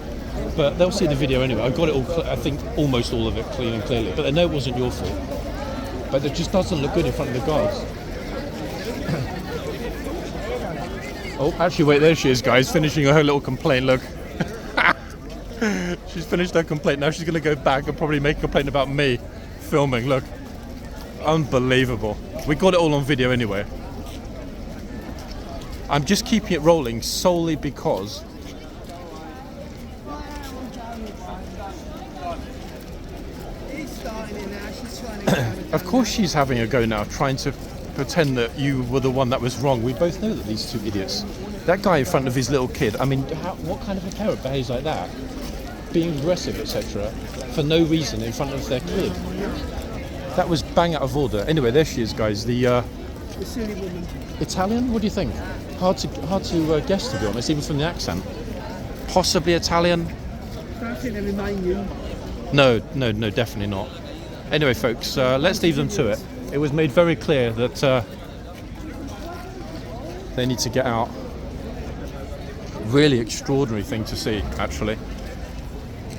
But they'll see the video anyway. I got it all, I think almost all of it clean and clearly. But they know it wasn't your fault. But it just doesn't look good in front of the guards. Oh, actually, wait, there she is, guys, finishing her little complaint, look. She's finished her complaint. Now she's going to go back and probably make a complaint about me filming, look. Unbelievable. We got it all on video anyway. I'm just keeping it rolling solely because He's starting it now. She's trying to go. of course she's having a go now, trying to pretend that you were the one that was wrong. We both know that these two idiots. That guy in front of his little kid, I mean, what kind of a parent behaves like that? Being aggressive, etc., for no reason in front of their kid. That was bang out of order. Anyway, there she is, guys. The silly woman. Italian? What do you think? Hard to guess, to be honest, even from the accent. Possibly Italian? I don't think they're Romanian. No, definitely not. Anyway, folks, let's leave them to it. It was made very clear that they need to get out. Really extraordinary thing to see, actually.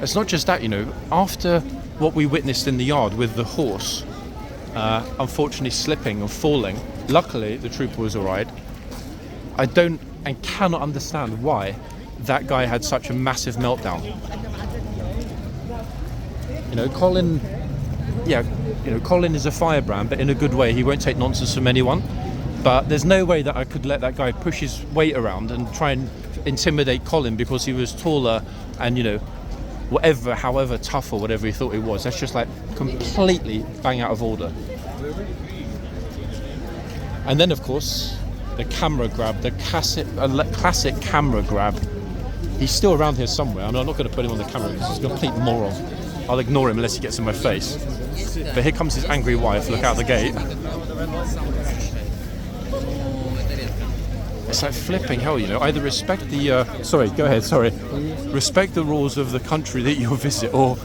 It's not just that, you know, after what we witnessed in the yard with the horse, unfortunately slipping and falling, luckily the trooper was all right. I don't and cannot understand why that guy had such a massive meltdown. You know, Colin is a firebrand, but in a good way. He won't take nonsense from anyone. But there's no way that I could let that guy push his weight around and try and intimidate Colin because he was taller and, you know, whatever, however tough or whatever he thought he was. That's just like completely bang out of order. And then, of course, the camera grab, the classic camera grab He's still around here somewhere. I'm not going to put him on the camera because he's a complete moron. I'll ignore him unless he gets in my face. But here comes his angry wife. Look out the gate. It's like flipping hell, you know. Either respect the... sorry, go ahead, sorry. Respect the rules of the country that you visit, or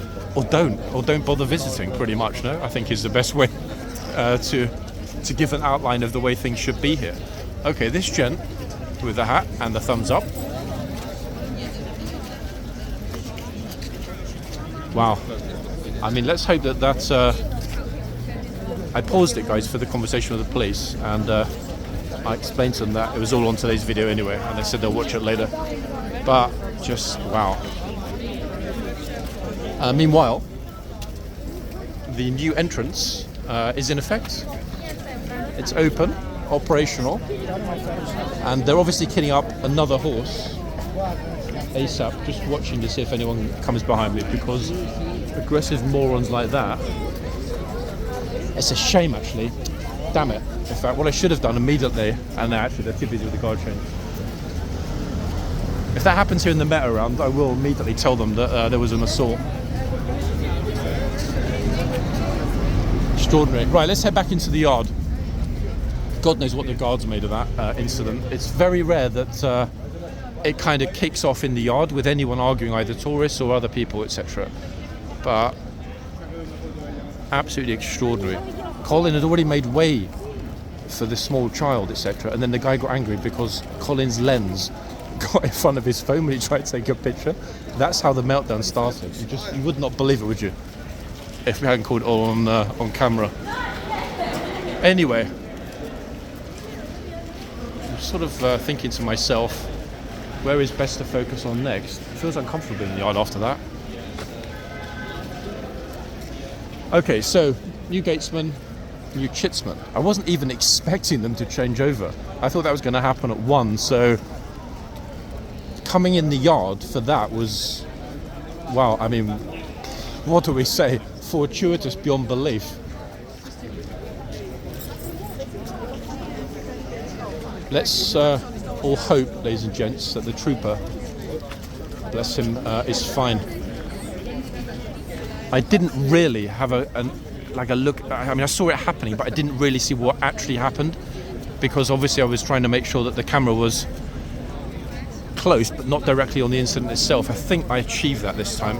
don't bother visiting, pretty much, no? I think is the best way to give an outline of the way things should be here. Okay, this gent with the hat and the thumbs up. Wow. I mean, let's hope that that's... I paused it, guys, for the conversation with the police, and I explained to them that it was all on today's video anyway, and they said they'll watch it later. But just, wow. Meanwhile, the new entrance is in effect. It's open, operational, and they're obviously kitting up another horse ASAP, just watching to see if anyone comes behind me, because aggressive morons like that, it's a shame actually. Damn it. In fact, what I should have done immediately, and actually they're too busy with the guard change. If that happens here in the meta round, I will immediately tell them that there was an assault. Extraordinary. Right, let's head back into the yard. God knows what the guards made of that incident. It's very rare that it kind of kicks off in the yard with anyone arguing, either tourists or other people, etc. But absolutely extraordinary. Colin had already made way for the small child, etc. And then the guy got angry because Colin's lens got in front of his phone when he tried to take a picture. That's how the meltdown started. You would not believe it, would you? If we hadn't caught it all on camera. Anyway, I'm sort of thinking to myself, where is best to focus on next? It feels uncomfortable in the yard after that. Okay, so new gatesman, new chitsman. I wasn't even expecting them to change over. I thought that was going to happen at 1, so coming in the yard for that was, wow, I mean, what do we say? Fortuitous beyond belief. Let's all hope, ladies and gents, that the trooper, bless him, is fine. I didn't really have a look. I mean, I saw it happening, but I didn't really see what actually happened, because obviously I was trying to make sure that the camera was close, but not directly on the incident itself. I think I achieved that this time.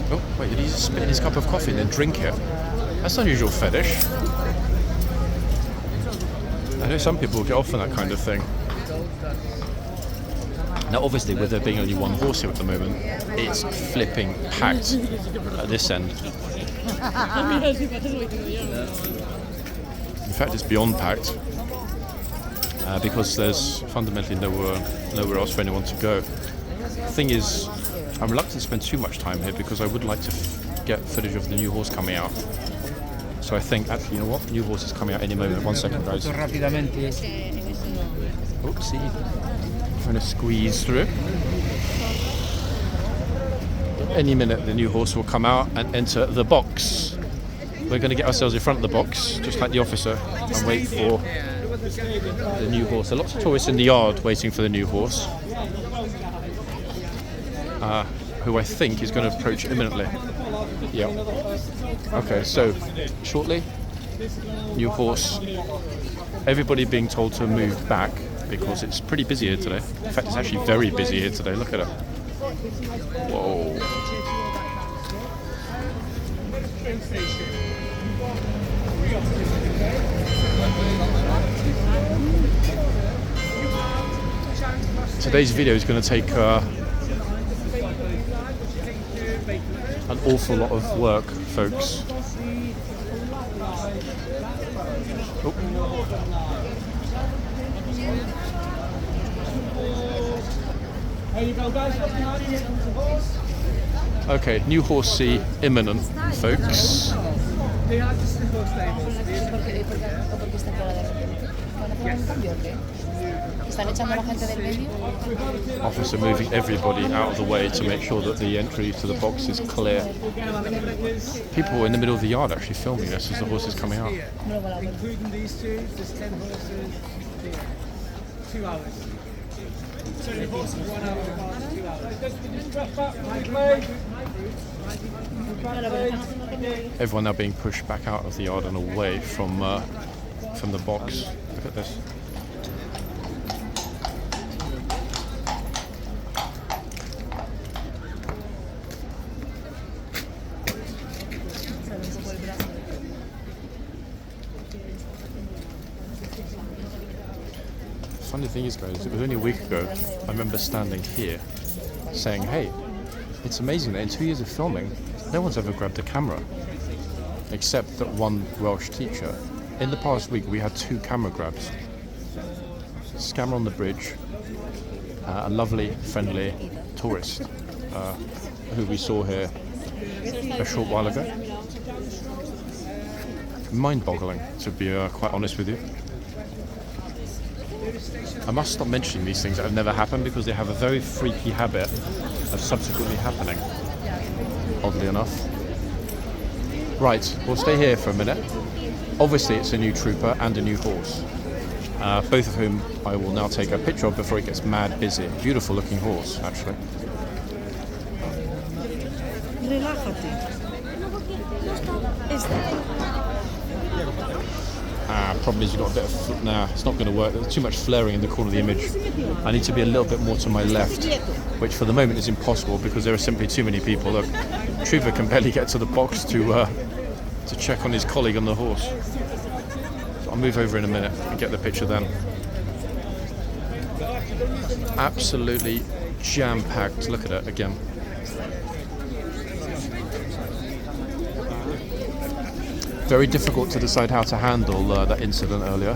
Oh, wait, did he just spit in his cup of coffee and then drink it? That's an unusual fetish. I know some people get off on that kind of thing. Now, obviously, with there being only one horse here at the moment, it's flipping packed at this end. In fact, it's beyond packed, because there's fundamentally nowhere else for anyone to go. The thing is, I'm reluctant to spend too much time here because I would like to get footage of the new horse coming out. So I think, actually, you know what? New horse is coming out any moment. 1 second, guys. Oopsie. Trying to squeeze through. Any minute the new horse will come out and enter the box. We're going to get ourselves in front of the box, just like the officer, and wait for the new horse. There are lots of tourists in the yard waiting for the new horse, who I think is going to approach imminently. Yeah. Okay, so shortly, new horse. Everybody being told to move back because it's pretty busy here today. In fact, it's actually very busy here today. Look at it. Whoa. Today's video is going to take an awful lot of work, folks. Oh. Okay, new horsey imminent, folks. They are just the horse stables. Porque está clara de repente. ¿Van a hacer un cambio o qué? ¿Están echando a la gente del medio? Officer moving everybody out of the way to make sure that the entry to the box is clear. People were in the middle of the yard actually filming this as the horse is coming out. Including these two, there's 10 horses here. 2 hours. So the horses 1 hour past 2 hours. Everyone now being pushed back out of the yard and away from the box. Look at this. Funny thing is, guys, it was only a week ago I remember standing here saying, hey, it's amazing that in 2 years of filming no one's ever grabbed a camera except that one Welsh teacher. In the past week we had 2 camera grabs. Scammer on the bridge, a lovely friendly tourist who we saw here a short while ago. Mind-boggling, to be quite honest with you. I must stop mentioning these things that have never happened because they have a very freaky habit of subsequently happening, oddly enough. Right, we'll stay here for a minute. Obviously it's a new trooper and a new horse, both of whom I will now take a picture of before it gets mad busy. Beautiful looking horse, actually. Problem is you've got a bit of... Nah, it's not going to work. There's too much flaring in the corner of the image. I need to be a little bit more to my left, which for the moment is impossible because there are simply too many people. Look, Trooper can barely get to the box to check on his colleague on the horse. So I'll move over in a minute and get the picture then. Absolutely jam-packed. Look at it again. Very difficult to decide how to handle that incident earlier.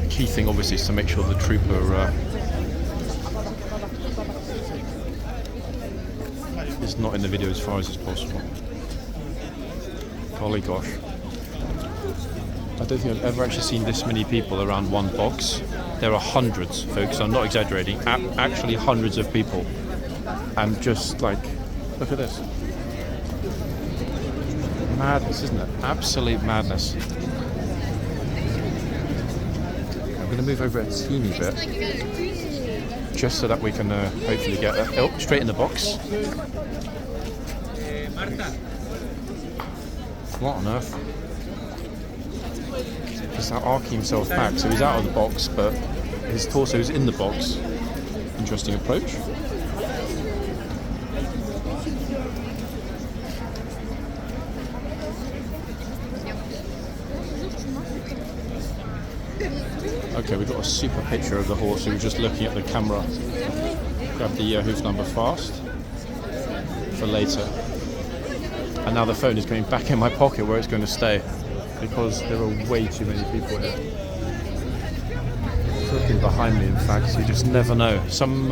The key thing obviously is to make sure the trooper is not in the video as far as is possible. Golly gosh. I don't think I've ever actually seen this many people around one box. There are hundreds, folks, I'm not exaggerating, actually hundreds of people. And just like, look at this. Madness, isn't it? Absolute madness. I'm going to move over a teeny bit, just so that we can hopefully get straight in the box. What on earth? Just now arcing himself back, so he's out of the box, but his torso is in the box. Interesting approach. Okay, we've got a super picture of the horse who was just looking at the camera. Grab the hoof number fast for later. And now the phone is going back in my pocket where it's going to stay because there are way too many people here. Looking behind me, in fact, you just never know. Some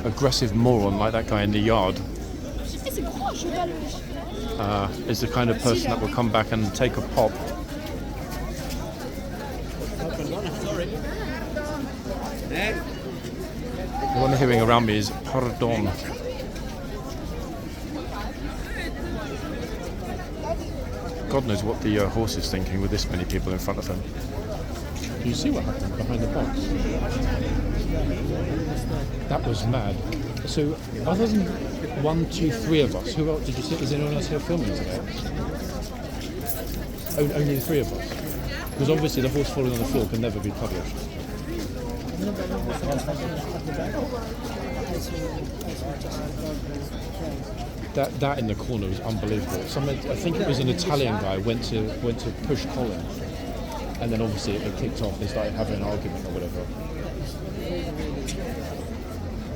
aggressive moron like that guy in the yard is the kind of person that will come back and take a pop. The one I'm hearing around me is pardon. God knows what the horse is thinking with this many people in front of him. Do you see what happened behind the box? That was mad. So, other than 1, 2, 3 of us, who else did you see? Is anyone else here filming today? Only the 3 of us. Because obviously the horse falling on the floor can never be published. That in the corner was unbelievable. I think it was an Italian guy went to push Colin, and then obviously it kicked off. They started having an argument or whatever.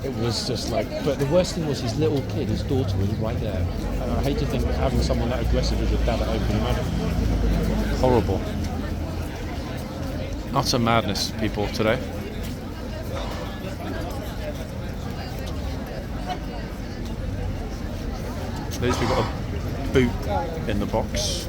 It was just like, but the worst thing was his little kid, his daughter, was right there. And I hate to think of having someone that aggressive as your dad at home. Can you imagine? Horrible. Utter madness, people, today. Notice we've got a boot in the box.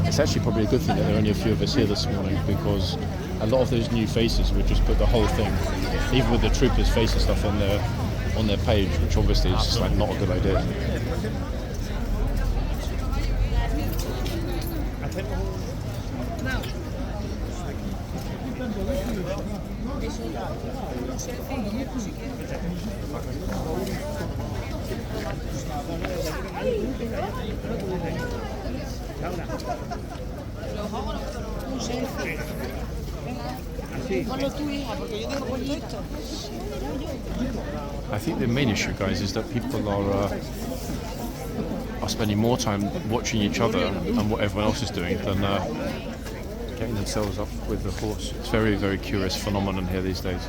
It's actually probably a good thing that there are only a few of us here this morning, because a lot of those new faces would just put the whole thing, even with the troopers' face and stuff on their page, which obviously is just like not a good idea. I think the main issue, guys, is that people are spending more time watching each other and what everyone else is doing than getting themselves up with the horse. It's a very, very curious phenomenon here these days.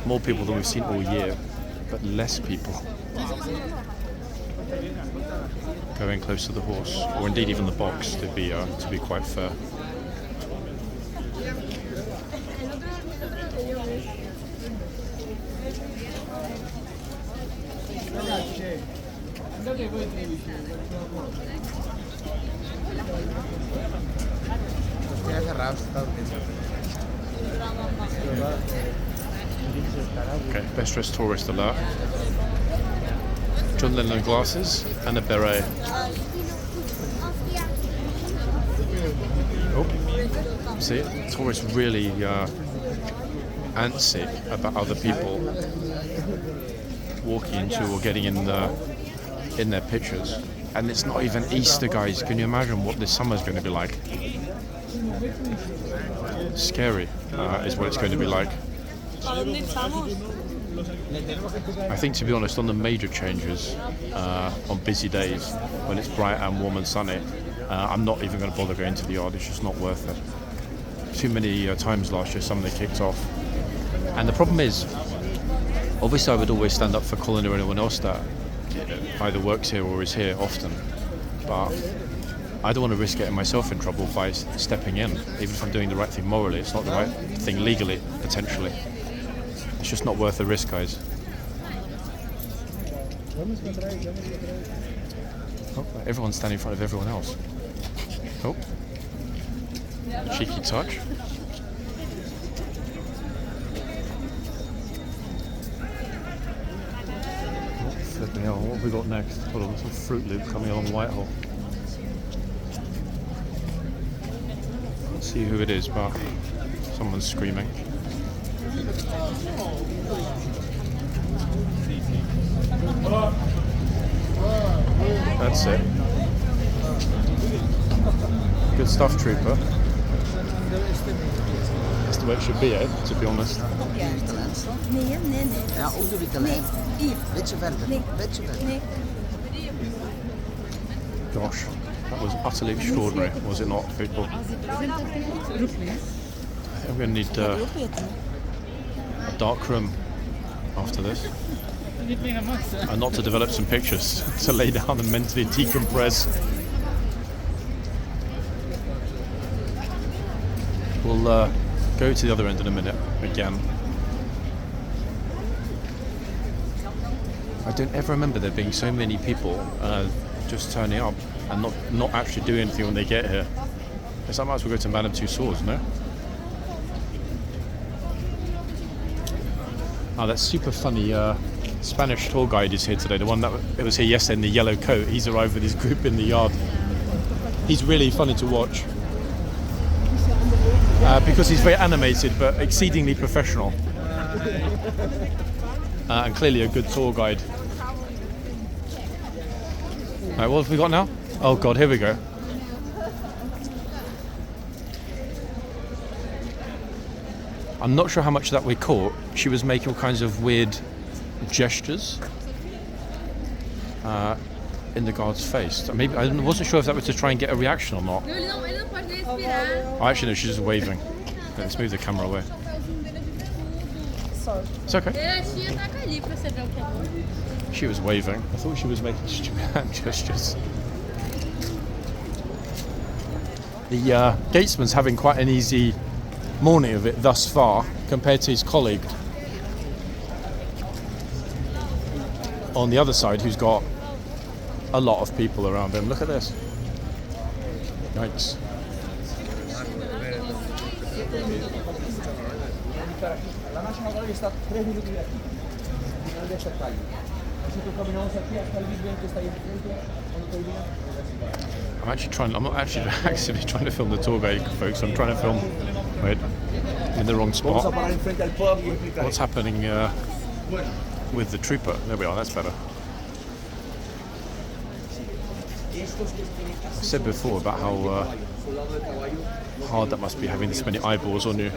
More people than we've seen all year, but less people going close to the horse, or indeed even the box, to be quite fair. Okay, best dressed tourist alert. John Lennon glasses and a beret. Oh, see, tourists really antsy about other people walking into or getting in their pictures. And it's not even Easter, guys. Can you imagine what this summer's going to be like? Scary is what it's going to be like. I think, to be honest, on the major changes, on busy days, when it's bright and warm and sunny, I'm not even going to bother going to the yard. It's just not worth it. Too many times last year, something kicked off. And the problem is, obviously I would always stand up for Colin or anyone else that either works here or is here often, but I don't want to risk getting myself in trouble by stepping in. Even if I'm doing the right thing morally, it's not the right thing legally, potentially. It's just not worth the risk, guys. Oh, everyone's standing in front of everyone else. Oh, cheeky touch. Flipping hell, what have we got next? Hold on, there's some Fruit Loop coming along Whitehall. Can't see who it is, but someone's screaming. That's it. Good stuff, trooper. That's the way it should be, to be honest. Ja, onderwitte lijn. Beetje verder. Beetje verder. Gosh, that was utterly extraordinary, was it not, people? I'm going to need a dark room after this. And not to develop some pictures, to lay down and mentally decompress. We'll go to the other end in a minute again. I don't ever remember there being so many people just turning up and not actually doing anything when they get here. Guess I might as well go to Madame Tussauds, no? Oh, that super funny Spanish tour guide is here today. The one that was here yesterday in the yellow coat. He's arrived with his group in the yard. He's really funny to watch. Because he's very animated but exceedingly professional. And clearly a good tour guide. Alright, what have we got now? Oh god, here we go. I'm not sure how much of that we caught. She was making all kinds of weird gestures in the guard's face. Maybe I wasn't sure if that was to try and get a reaction or not. Oh, actually no, she's just waving. Let's move the camera away. sorry. It's okay. She was waving. I thought she was making stupid hand gestures. The gatesman's having quite an easy morning of it thus far compared to his colleague on the other side, who's got a lot of people around him. Look at this. Yikes. I'm not actually actively trying to film the tour guide, folks. I'm trying to film, wait, I'm in the wrong spot. What's happening with the trooper? There we are, that's better. I said before about how hard that must be, having this many eyeballs on you.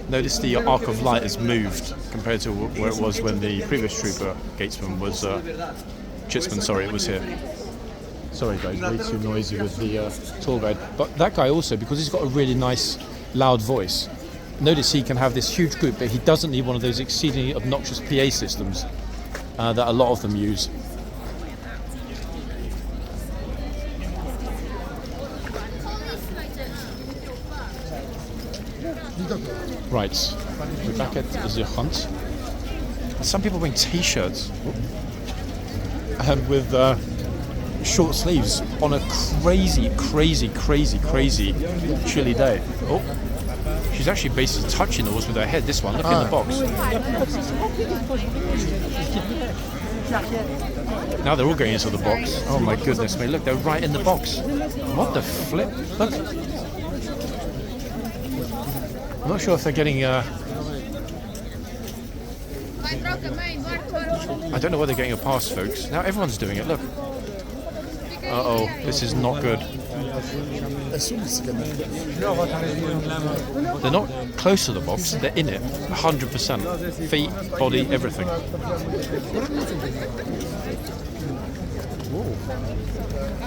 Notice the arc of light has moved compared to where it was when the previous trooper, gatesman, was chitsman, sorry, it was here. Sorry guys, way too noisy with the tour guide. But that guy also, because he's got a really nice loud voice, notice he can have this huge group, but he doesn't need one of those exceedingly obnoxious PA systems that a lot of them use. Right, we're back at the hunt. Some people wearing t-shirts with short sleeves on a crazy chilly day. Oh, she's actually basically touching the horse with her head. This one, look in the box. Now they're all going into the box. Oh my goodness me, look, they're right in the box. What the flip? Look. I'm not sure if they're getting I don't know whether they're getting a pass, folks. Now everyone's doing it, look. Uh-oh, this is not good. They're not close to the box, they're in it, 100%. Feet, body, everything. Whoa.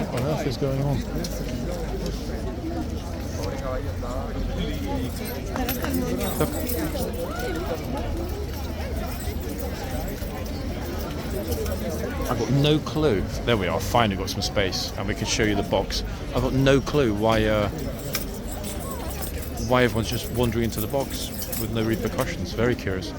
What on earth is going on? Look. I've got no clue. There we are, finally got some space and we can show you the box. I've got no clue why everyone's just wandering into the box with no repercussions. Very curious.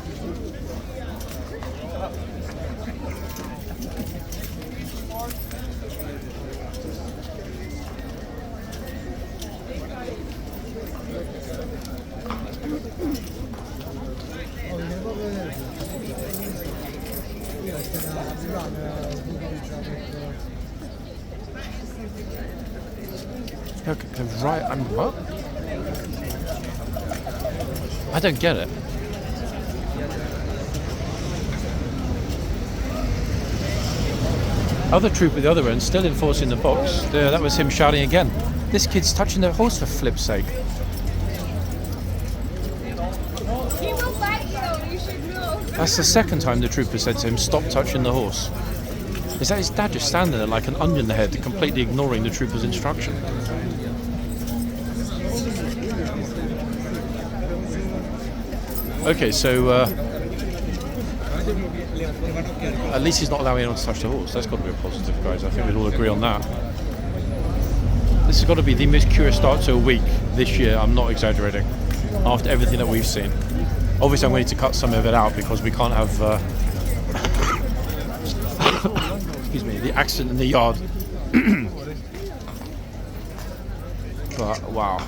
Look, they're right. What? I don't get it. Other troop at the other end, still enforcing the box. There, that was him shouting again. This kid's touching the horse for flip's sake. He will bite you. You should know. That's the second time the trooper said to him, "Stop touching the horse." Is that his dad just standing there like an onion head, completely ignoring the trooper's instruction? Okay, so at least he's not allowing anyone to touch the horse. That's got to be a positive, guys. I think we'd all agree on that. This has got to be the most curious start to a week this year. I'm not exaggerating. After everything that we've seen. Obviously, I'm going to need to cut some of it out because we can't have excuse me, the accident in the yard. But wow.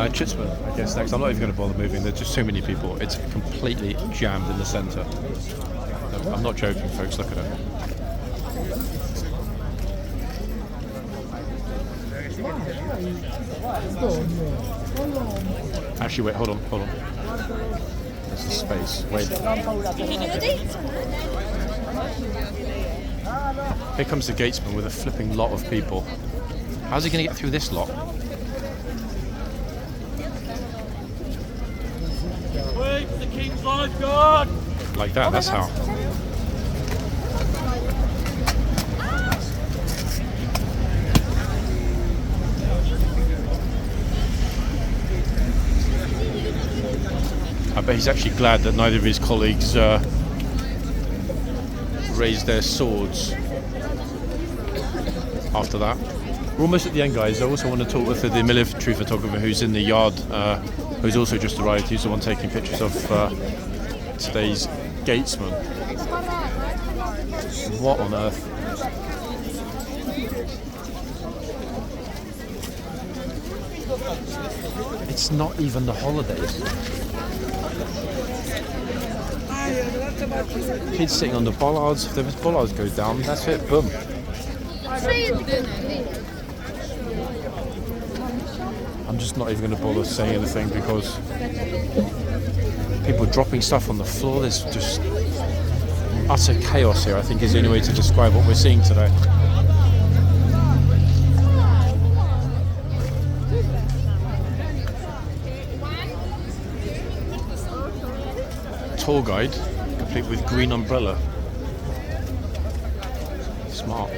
Chitsman, I guess next. I'm not even going to bother moving. There's just so many people. It's completely jammed in the centre. I'm not joking, folks. Look at it. Actually, wait. Hold on. There's the space. Wait. Here comes the gatesman with a flipping lot of people. How's he going to get through this lot? Kingslifeguard! Like that, that's how. I bet he's actually glad that neither of his colleagues raised their swords after that. We're almost at the end, guys. I also want to talk with the military photographer who's in the yard, who's also just arrived. He's the one taking pictures of today's gatesman. What on earth? It's not even the holidays. Kids sitting on the bollards. If those bollards go down, that's it. Boom. I'm just not even going to bother saying anything because people are dropping stuff on the floor. There's just utter chaos here, I think, is the only way to describe what we're seeing today. Tour guide, complete with green umbrella. Smart.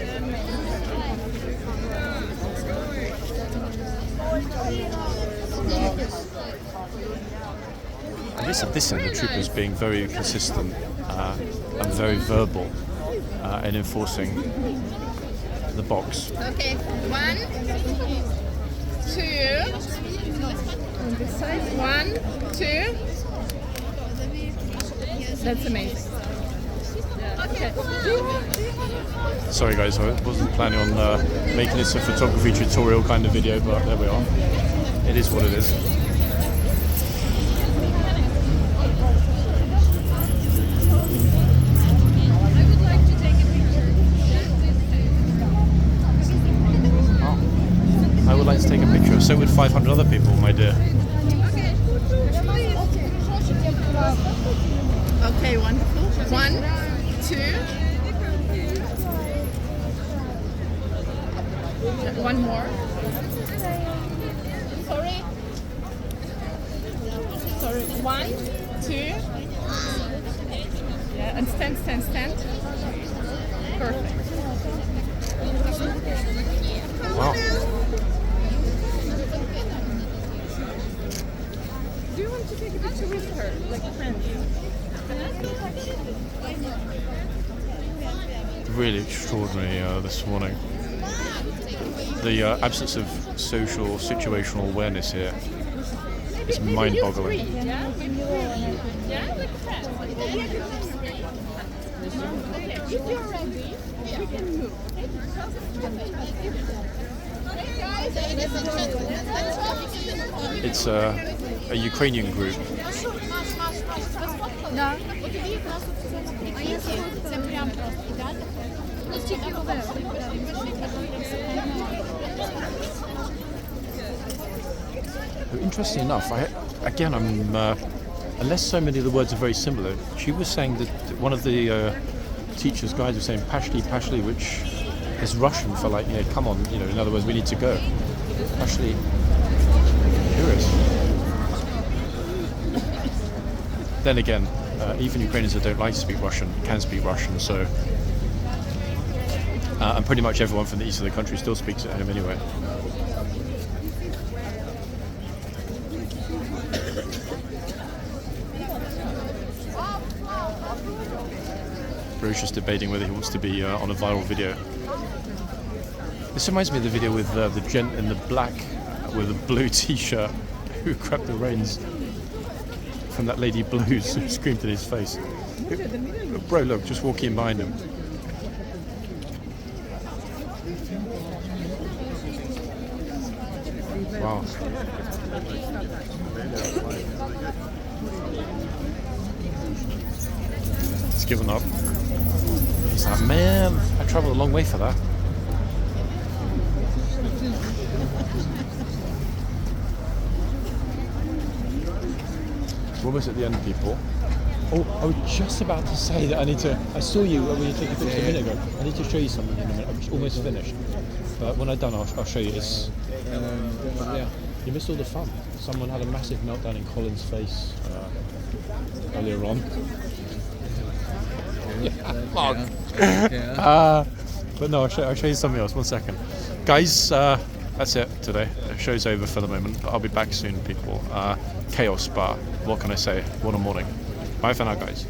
At least at this end, the troopers being very consistent and very verbal in enforcing the box. Okay, 1, 2. 1, 2. That's amazing. Okay. Sorry guys, I wasn't planning on making this a photography tutorial kind of video, but there we are. It is what it is. Oh, I would like to take a picture. So would 500 other people, my dear. Okay, wonderful. 1, 2. One more. Sorry. Sorry. 1, 2. Yeah, and stand. Perfect. Wow. Do you want to take a picture with her, like friends? Really extraordinary this morning. The absence of social situational awareness here is mind-boggling. Yeah, like friends. Okay, if you're ready, we can move. It's a Ukrainian group. Interesting enough, unless so many of the words are very similar, she was saying that one of the teacher's guides was saying Pashli, which is Russian for like, come on, in other words, we need to go. Pashli, curious. Then again, even Ukrainians that don't like to speak Russian can speak Russian, so and pretty much everyone from the east of the country still speaks at home anyway. Bruce is debating whether he wants to be on a viral video. This reminds me of the video with the gent in the black with a blue t-shirt who grabbed the reins from that lady Blues who screamed in his face. Bro, look, just walking behind him. Wow. He's given up. He's like, man, I travelled a long way for that. We're almost at the end, people. Oh, I was just about to say that I saw you when you took a picture a minute ago. I need to show you something in a minute. I'm almost finished. But when I'm done, I'll show you. It's, yeah. You missed all the fun. Someone had a massive meltdown in Colin's face earlier on. But no, I'll show you something else. 1 second. Guys, that's it today. The show's over for the moment, but I'll be back soon, people. Chaos Bar. What can I say? What a morning. Bye for now, guys.